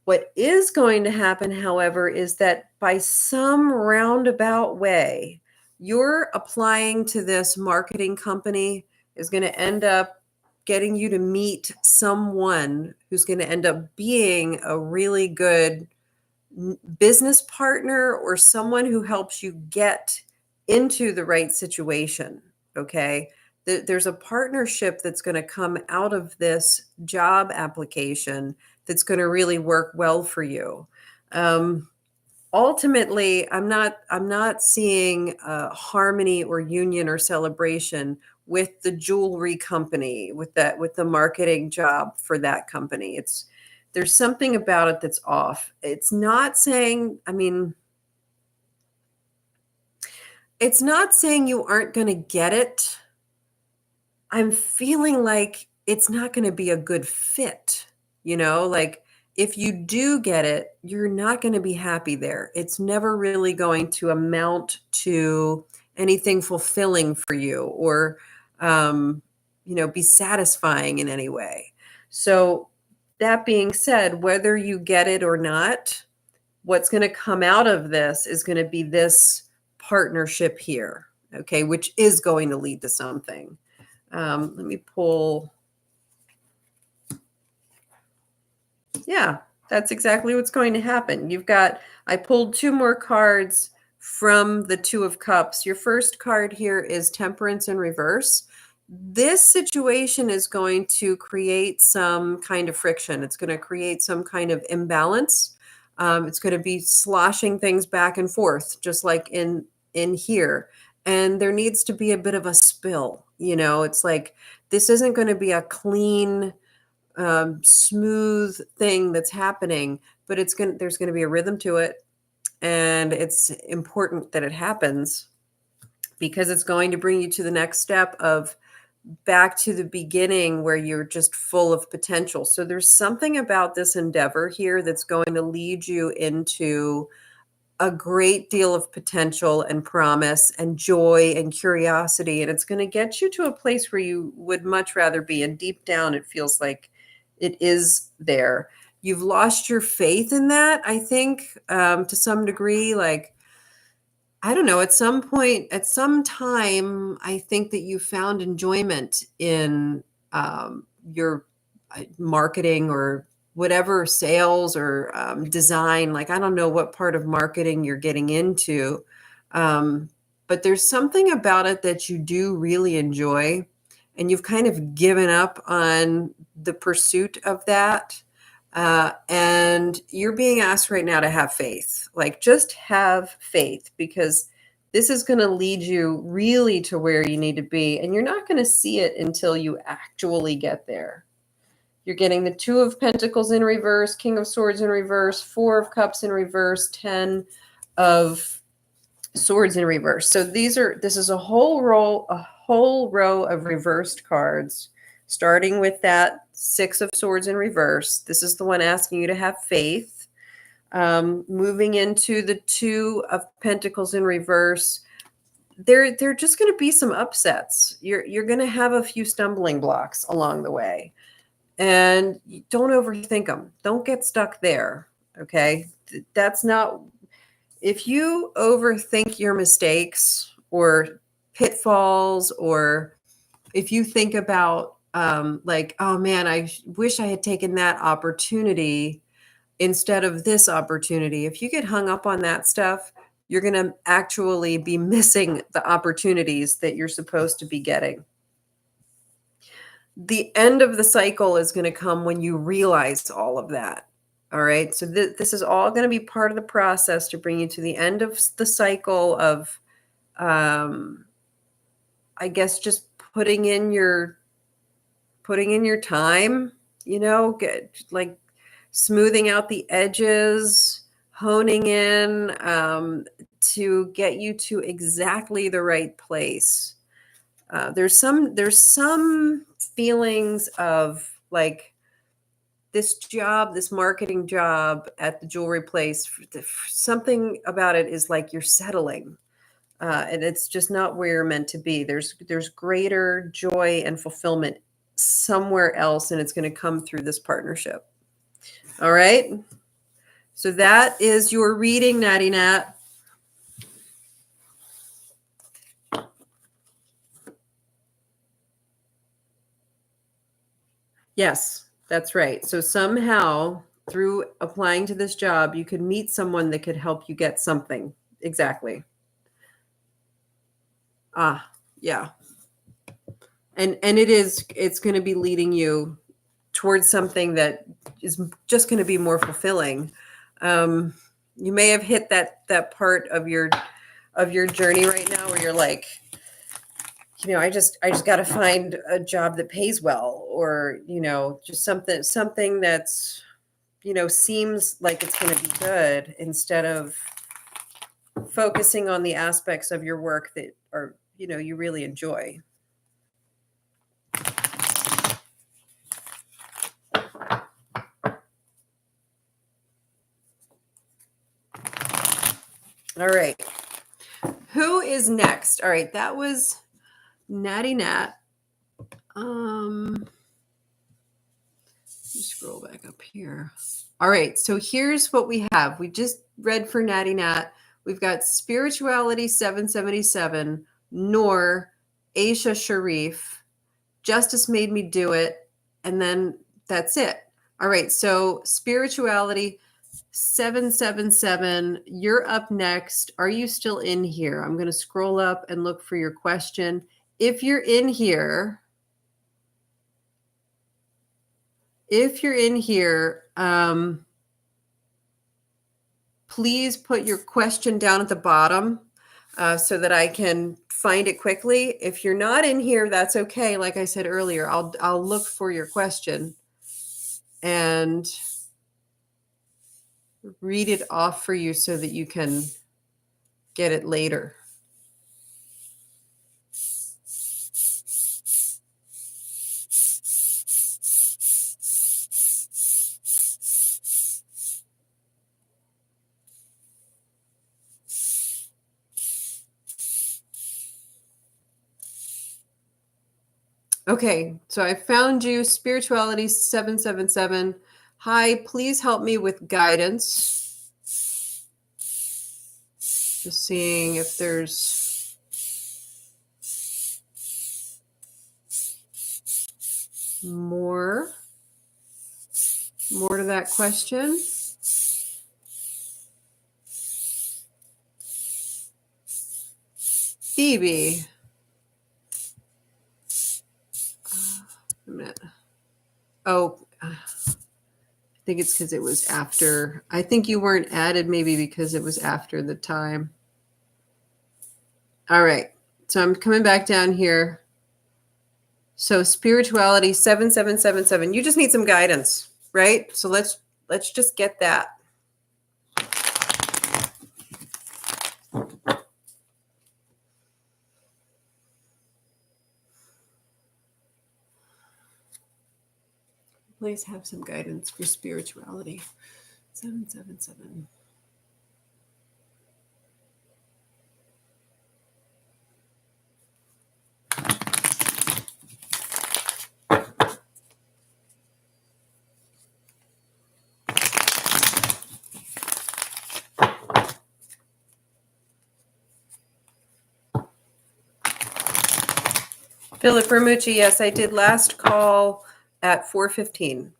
A: What is going to happen, however, is that by some roundabout way, you're applying to this marketing company is going to end up getting you to meet someone who's going to end up being a really good business partner or someone who helps you get into the right situation. Okay. There's a partnership that's going to come out of this job application that's going to really work well for you. Ultimately, I'm not seeing harmony or union or celebration with the jewelry company, with the marketing job for that company. There's something about it that's off. It's not saying, I mean, it's not saying you aren't going to get it. I'm feeling like it's not going to be a good fit, like if you do get it, you're not going to be happy there. It's never really going to amount to anything fulfilling for you or, be satisfying in any way. So, that being said, whether you get it or not, what's going to come out of this is going to be this partnership here, okay, which is going to lead to something. Let me pull. Yeah, that's exactly what's going to happen. I pulled two more cards from the Two of Cups. Your first card here is Temperance in reverse. This situation is going to create some kind of friction. It's going to create some kind of imbalance. It's going to be sloshing things back and forth, just like in here. And there needs to be a bit of a spill. It's like this isn't going to be a clean, smooth thing that's happening, but there's going to be a rhythm to it, and it's important that it happens because it's going to bring you to the next step of back to the beginning where you're just full of potential. So there's something about this endeavor here that's going to lead you into a great deal of potential and promise and joy and curiosity. And it's going to get you to a place where you would much rather be. And deep down, it feels like it is there. You've lost your faith in that, I think, to some degree. Like, I don't know, at some point, at some time, I think that you found enjoyment in your marketing or whatever, sales or design. Like, I don't know what part of marketing you're getting into, but there's something about it that you do really enjoy, and you've kind of given up on the pursuit of that. And you're being asked right now to have faith. Like, just have faith, because this is going to lead you really to where you need to be. And you're not going to see it until you actually get there. You're getting the Two of Pentacles in reverse, King of Swords in reverse, Four of Cups in reverse, 10 of Swords in reverse. So this is a whole row of reversed cards, starting with that Six of Swords in reverse. This is the one asking you to have faith. Moving into the Two of Pentacles in reverse, there just going to be some upsets. You're going to have a few stumbling blocks along the way, and don't overthink them. Don't get stuck there. Okay, that's not. If you overthink your mistakes or pitfalls, or if you think about like, oh man, I wish I had taken that opportunity instead of this opportunity. If you get hung up on that stuff, you're going to actually be missing the opportunities that you're supposed to be getting. The end of the cycle is going to come when you realize all of that. All right. So this is all going to be part of the process to bring you to the end of the cycle of, I guess, just putting in your time, get like smoothing out the edges, honing in, to get you to exactly the right place. There's some feelings of like this marketing job at the jewelry place. Something about it is like you're settling, and it's just not where you're meant to be. There's greater joy and fulfillment somewhere else, and it's going to come through this partnership. All right. So that is your reading, Natty Nat. Yes, that's right. So somehow through applying to this job, you could meet someone that could help you get something. Exactly. Yeah. And it's going to be leading you towards something that is just going to be more fulfilling. You may have hit that part of your journey right now where you're like, I just got to find a job that pays well, or just something that's seems like it's going to be good, instead of focusing on the aspects of your work that are you really enjoy. All right, who is next? All right, that was Natty Nat. Scroll back up here. All right, so here's what we have. We just read for Natty Nat. We've got Spirituality 777, Noor, Aisha Sharif, Justice Made Me Do It, and then that's it. All right, so Spirituality 777, you're up next. Are you still in here? I'm going to scroll up and look for your question. If you're in here, please put your question down at the bottom so that I can find it quickly. If you're not in here, that's okay. Like I said earlier, I'll look for your question and read it off for you so that you can get it later. Okay, so I found you, Spirituality 777. Hi, please help me with guidance. Just seeing if there's more to that question. Phoebe. A minute. Oh, think it's because it was after. I think you weren't added maybe because it was after the time. All right. So I'm coming back down here. So spirituality 7777. You just need some guidance, right? So let's just get that. Please have some guidance for spirituality. 777. Philip Bermucci, yes, I did last call at 4:15.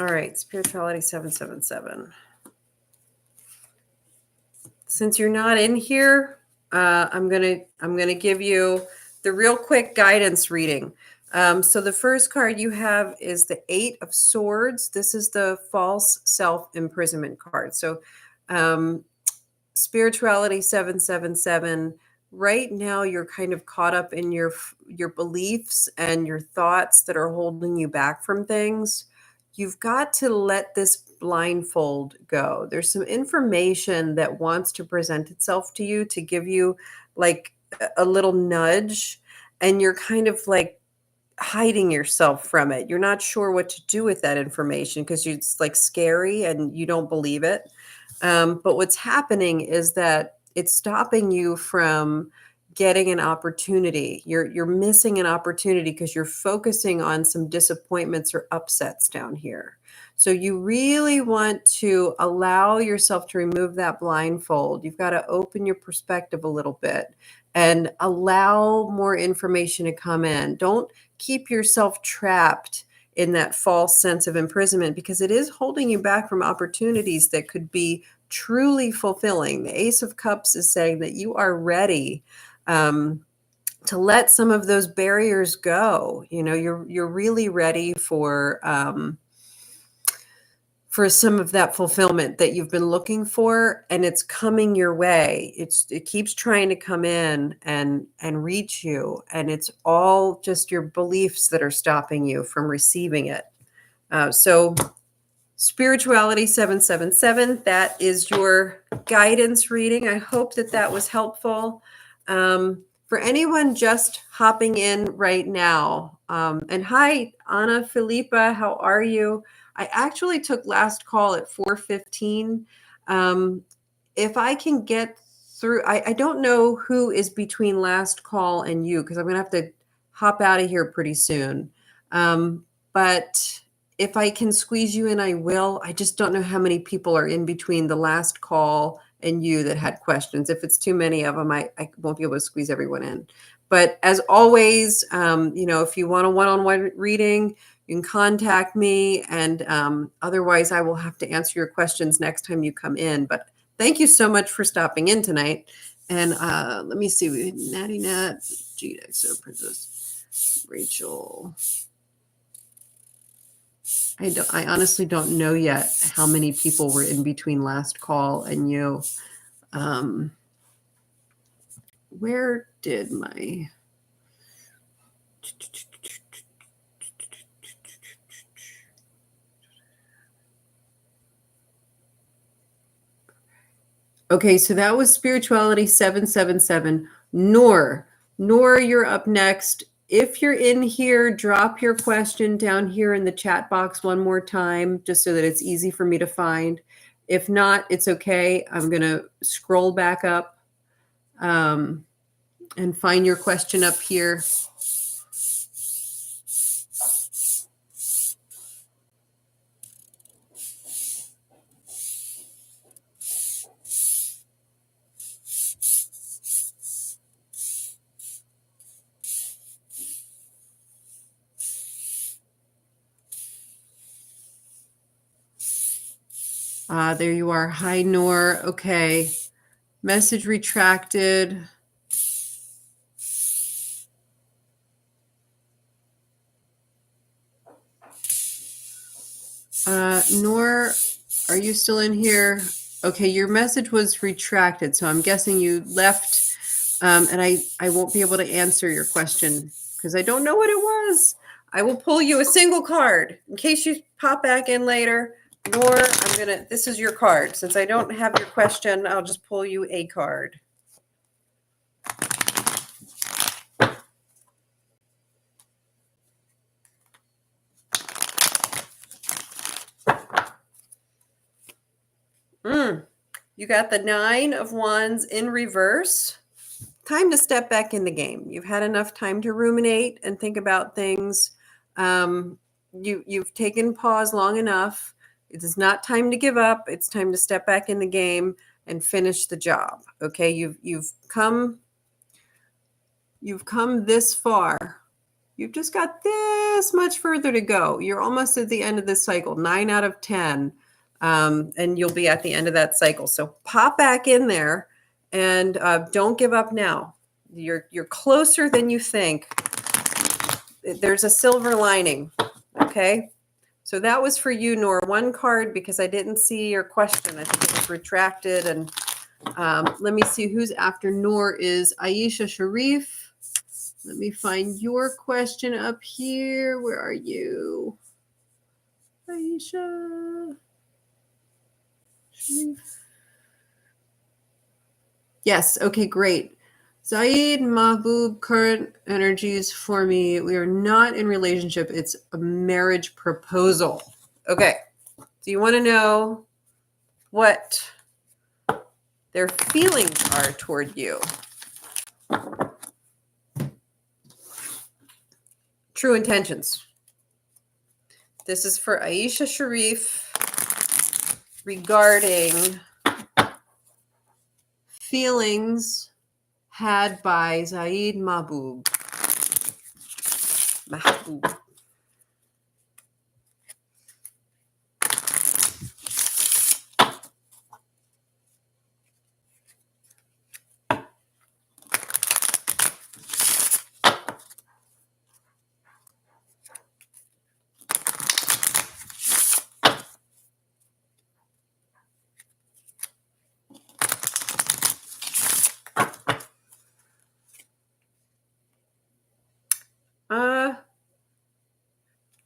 A: All right, spirituality 777. Since you're not in here, I'm gonna give you the real quick guidance reading. So the first card you have is the Eight of Swords. This is the false self imprisonment card. So spirituality 777. Right now, you're kind of caught up in your beliefs and your thoughts that are holding you back from things. You've got to let this blindfold go. There's some information that wants to present itself to you to give you like a little nudge, and you're kind of like hiding yourself from it. You're not sure what to do with that information because it's like scary and you don't believe it. But what's happening is that it's stopping you from getting an opportunity. You're missing an opportunity because you're focusing on some disappointments or upsets down here. So you really want to allow yourself to remove that blindfold. You've got to open your perspective a little bit and allow more information to come in. Don't keep yourself trapped in that false sense of imprisonment because it is holding you back from opportunities that could be truly fulfilling. The Ace of Cups is saying that you are ready to let some of those barriers go. You know, you're really ready for some of that fulfillment that you've been looking for, and it's coming your way. It keeps trying to come in and reach you, and it's all just your beliefs that are stopping you from receiving it. So spirituality 777, that is your guidance reading. I hope that that was helpful. For anyone just hopping in right now, and hi, Anna Filipa, how are you? I actually took last call at 4:15. If I can get through, I don't know who is between last call and you because I'm going to have to hop out of here pretty soon. But if I can squeeze you in, I will. I just don't know how many people are in between the last call and you that had questions. If it's too many of them, I won't be able to squeeze everyone in. But as always, if you want a one-on-one reading, you can contact me. And otherwise, I will have to answer your questions next time you come in. But thank you so much for stopping in tonight. And let me see. We had Natty Nat, GXO Princess, Rachel. I honestly don't know yet how many people were in between last call and you. Where did my... Okay, so that was spirituality 777. Noor, you're up next. If you're in here, drop your question down here in the chat box one more time, just so that it's easy for me to find. If not, it's okay. I'm going to scroll back up and find your question up here. There you are. Hi, Noor. Okay. Message retracted. Noor, are you still in here? Okay, your message was retracted, so I'm guessing you left, and I won't be able to answer your question because I don't know what it was. I will pull you a single card in case you pop back in later. Noor, this is your card. Since I don't have your question, I'll just pull you a card. You got the 9 of Wands in reverse. Time to step back in the game. You've had enough time to ruminate and think about things. You've taken pause long enough. It is not time to give up. It's time to step back in the game and finish the job. Okay, you've come this far. You've just got this much further to go. You're almost at the end of this cycle, 9 out of 10, and you'll be at the end of that cycle. So pop back in there and don't give up now. You're closer than you think. There's a silver lining. Okay. So that was for you, Nora. One card because I didn't see your question. I think it was retracted. And let me see who's after Noor is Aisha Sharif. Let me find your question up here. Where are you? Aisha Sharif. Yes. Okay, great. Zaid Mahbub, current energies for me. We are not in relationship. It's a marriage proposal. Okay. Do you want to know what their feelings are toward you? True intentions. This is for Aisha Sharif regarding feelings had by Zaid Mahbub.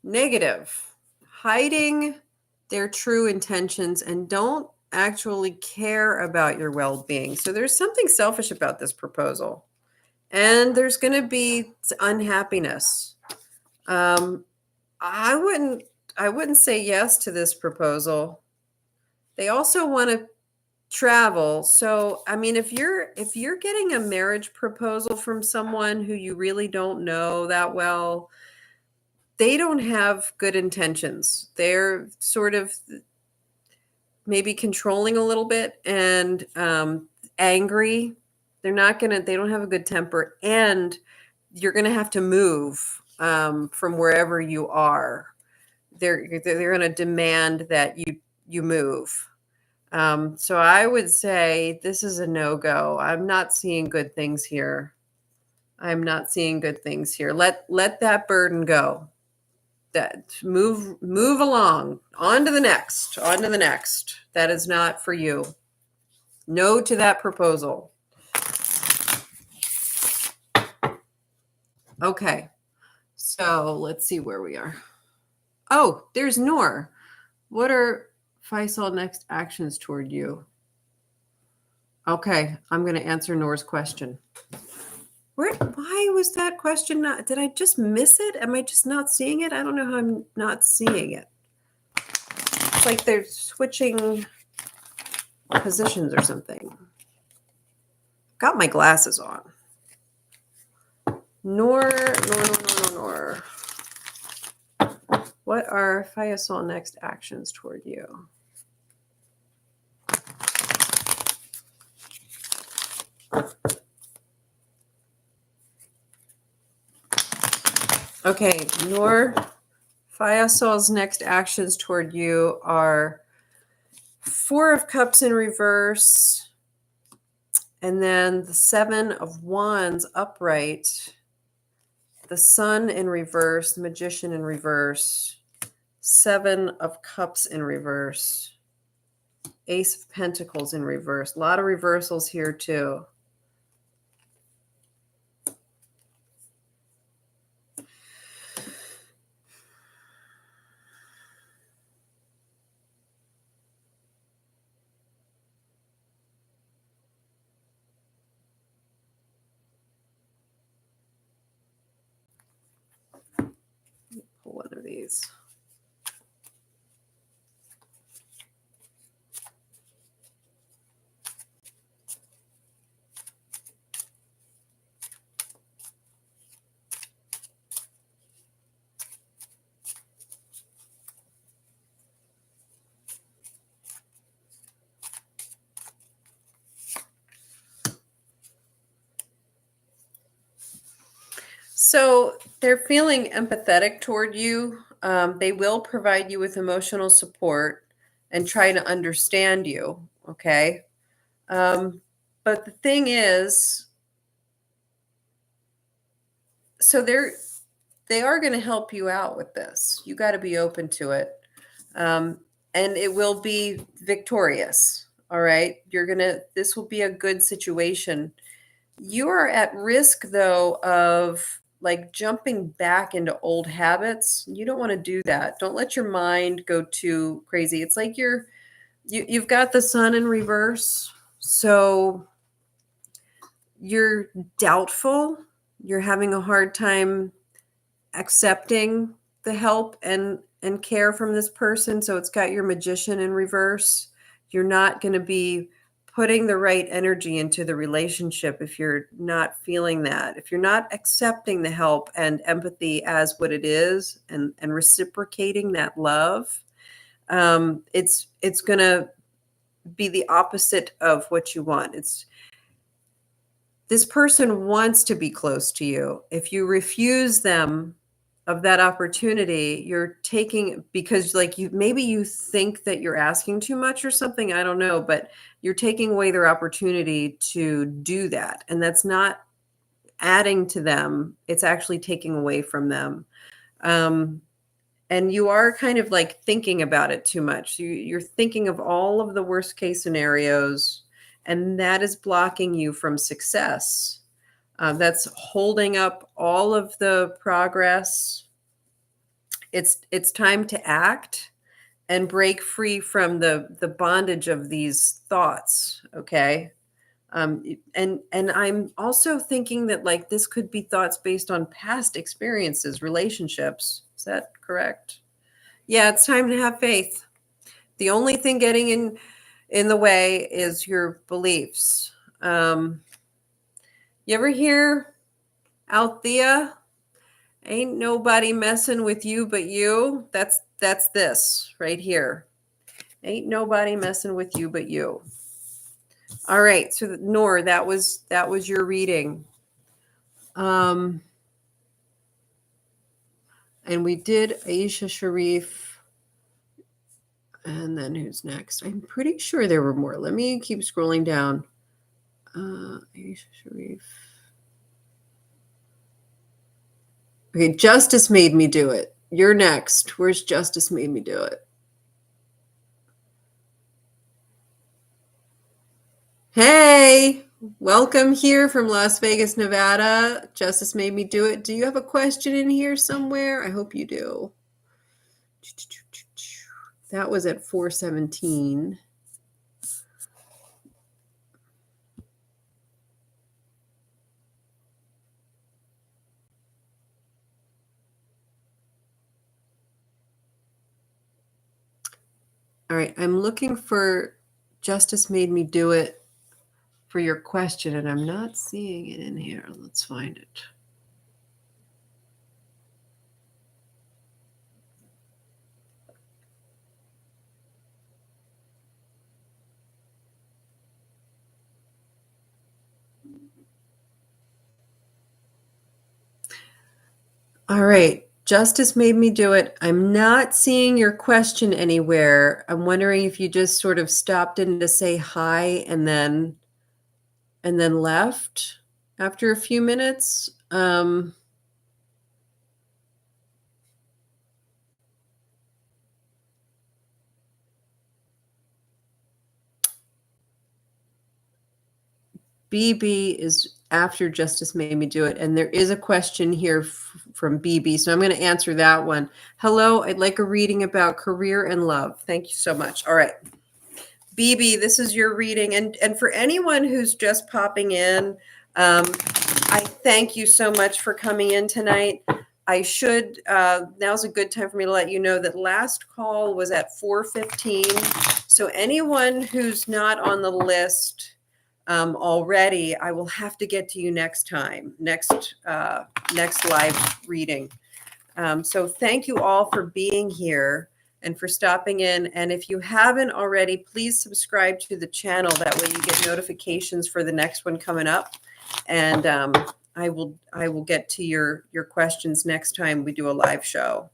A: Negative. Hiding their true intentions and don't actually care about your well-being. So there's something selfish about this proposal. And there's going to be unhappiness. I wouldn't say yes to this proposal. They also want to travel. So, I mean, if you're getting a marriage proposal from someone who you really don't know that well, they don't have good intentions. They're sort of maybe controlling a little bit and angry. They don't have a good temper, and you're going to have to move from wherever you are. They're going to demand that you move. So I would say this is a no-go. I'm not seeing good things here. I'm not seeing good things here. Let that burden go. That move along. On to the next. That is not for you. No to that proposal. Okay. So let's see where we are. Oh, there's Noor. What are Faisal next actions toward you? Okay, I'm going to answer Noor's question. Why was that question not? Did I just miss it? Am I just not seeing it? I don't know how I'm not seeing it. It's like they're switching positions or something. Got my glasses on. Noor. What are Faisal next actions toward you? Okay, Noor, Faisal's next actions toward you are Four of Cups in reverse, and then the Seven of Wands upright, the Sun in reverse, the Magician in reverse, Seven of Cups in reverse, Ace of Pentacles in reverse. A lot of reversals here too. Pull one of these. So they're feeling empathetic toward you. They will provide you with emotional support and try to understand you. Okay. But the thing is, so they are going to help you out with this. You got to be open to it. Um, and it will be victorious. All right. This will be a good situation. You are at risk, though, of like jumping back into old habits. You don't want to do that. Don't let your mind go too crazy. It's like you've got the Sun in reverse. So you're doubtful. You're having a hard time accepting the help and care from this person. So it's got your Magician in reverse. You're not going to be putting the right energy into the relationship if you're not feeling that, if you're not accepting the help and empathy as what it is, and reciprocating that love. It's going to be the opposite of what you want. It's This person wants to be close to you. If you refuse them of that opportunity, you're taking, because like maybe you think that you're asking too much or something, I don't know, but you're taking away their opportunity to do that. And that's not adding to them, it's actually taking away from them. And you are kind of like thinking about it too much. You're thinking of all of the worst case scenarios, and that is blocking you from success. That's holding up all of the progress. It's time to act and break free from the bondage of these thoughts. Okay. And I'm also thinking that like this could be thoughts based on past experiences, relationships. Is that correct? Yeah, it's time to have faith. The only thing getting in the way is your beliefs. You ever hear Althea? Ain't nobody messing with you but you. That's this right here. Ain't nobody messing with you but you. All right, so Noor, that was your reading. And we did Aisha Sharif. And then who's next? I'm pretty sure there were more. Let me keep scrolling down. Aisha Sharif. Okay, Justice made me do it. You're next. Where's Justice made me do it? Hey, welcome here from Las Vegas, Nevada. Justice made me do it. Do you have a question in here somewhere? I hope you do. That was at 4:17. All right, I'm looking for Justice made me do it for your question, and I'm not seeing it in here. Let's find it. All right, Justice made me do it. I'm not seeing your question anywhere. I'm wondering if you just sort of stopped in to say hi and then left after a few minutes. BB is after Justice made me do it. And there is a question here from BB. So I'm going to answer that one. Hello, I'd like a reading about career and love. Thank you so much. All right. BB, this is your reading. And for anyone who's just popping in, I thank you so much for coming in tonight. I should, now's a good time for me to let you know that last call was at 4:15. So anyone who's not on the list already, I will have to get to you next time, next live reading. So thank you all for being here and for stopping in. And if you haven't already, please subscribe to the channel. That way you get notifications for the next one coming up. And I will get to your questions next time we do a live show.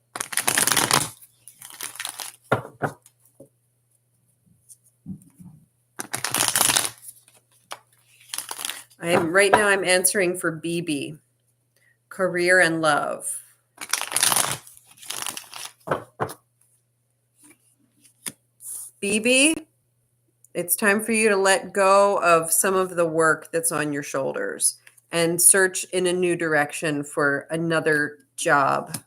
A: Right now I'm answering for BB, career and love. BB, it's time for you to let go of some of the work that's on your shoulders and search in a new direction for another job.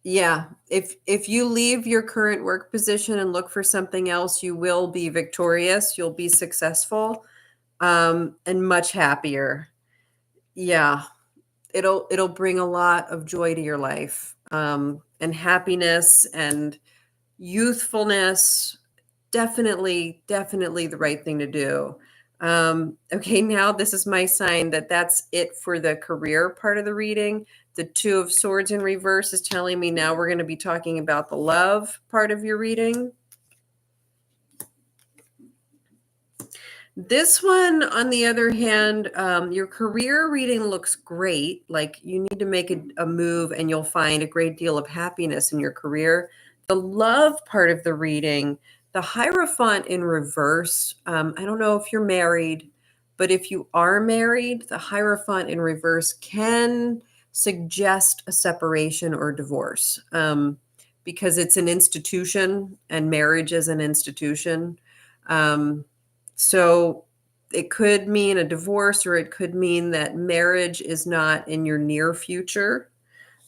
A: Yeah, if you leave your current work position and look for something else, you will be victorious, you'll be successful, and much happier. Yeah, it'll bring a lot of joy to your life, and happiness and youthfulness. Definitely the right thing to do. Okay, now this is my sign that's it for the career part of the reading. The Two of Swords in reverse is telling me now we're going to be talking about the love part of your reading. This one, on the other hand, your career reading looks great. Like you need to make a move and you'll find a great deal of happiness in your career. The love part of the reading, the Hierophant in reverse. I don't know if you're married, but if you are married, the Hierophant in reverse can suggest a separation or divorce, because it's an institution and marriage is an institution. So it could mean a divorce, or it could mean that marriage is not in your near future.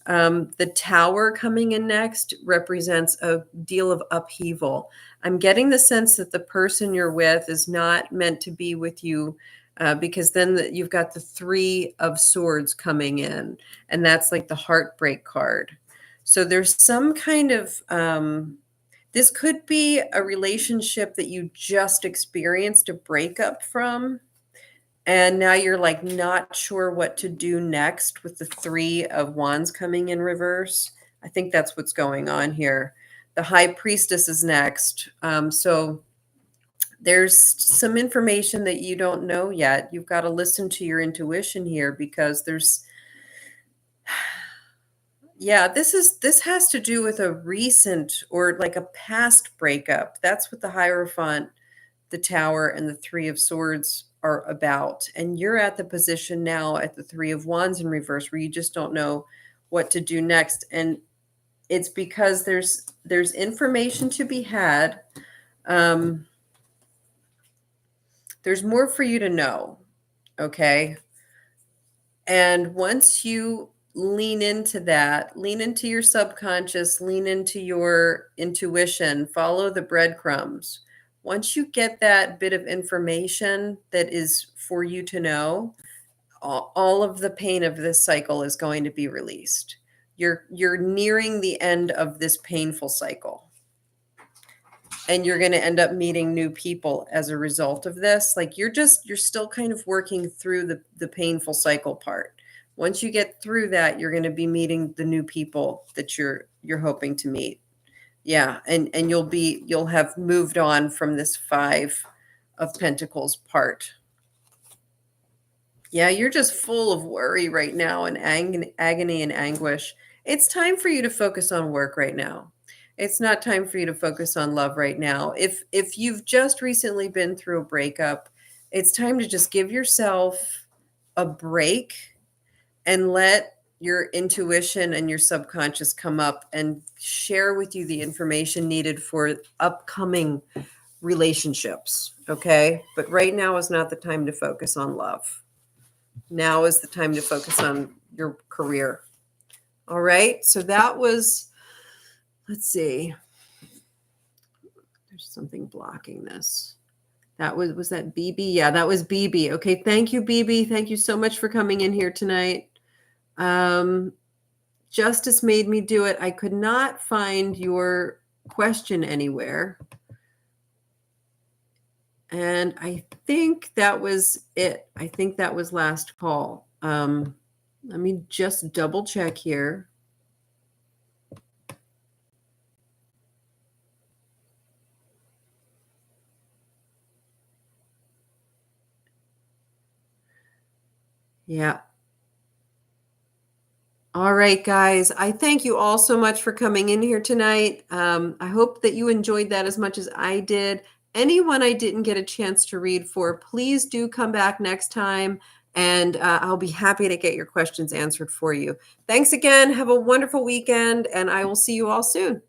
A: The Tower coming in next represents a deal of upheaval. I'm getting the sense that the person you're with is not meant to be with you, because then you've got the Three of Swords coming in, and that's like the heartbreak card. So there's some kind of this could be a relationship that you just experienced a breakup from, and now you're like not sure what to do next with the Three of Wands coming in reverse. I think that's what's going on here. The High Priestess is next. So there's some information that you don't know yet. You've got to listen to your intuition here, because yeah, this has to do with a recent or like a past breakup. That's what the Hierophant, the Tower, and the Three of Swords are about. And you're at the position now at the Three of Wands in reverse where you just don't know what to do next. And it's because there's information to be had. There's more for you to know. Okay. And once you lean into that, lean into your subconscious, lean into your intuition, follow the breadcrumbs. Once you get that bit of information that is for you to know, all of the pain of this cycle is going to be released. You're nearing the end of this painful cycle. And you're going to end up meeting new people as a result of this. Like you're still kind of working through the painful cycle part. Once you get through that, you're going to be meeting the new people that you're hoping to meet. Yeah, and you'll have moved on from this Five of Pentacles part. Yeah, you're just full of worry right now and agony and anguish. It's time for you to focus on work right now. It's not time for you to focus on love right now. If you've just recently been through a breakup, it's time to just give yourself a break and let your intuition and your subconscious come up and share with you the information needed for upcoming relationships, okay? But right now is not the time to focus on love. Now is the time to focus on your career. All right? So that was, let's see. There's something blocking this. That was that BB? Yeah, that was BB. Okay, thank you, BB. Thank you so much for coming in here tonight. Justice made me do it. I could not find your question anywhere. And I think that was it. I think that was last call. Let me just double check here. Yeah. All right, guys. I thank you all so much for coming in here tonight. I hope that you enjoyed that as much as I did. Anyone I didn't get a chance to read for, please do come back next time, and I'll be happy to get your questions answered for you. Thanks again. Have a wonderful weekend, and I will see you all soon.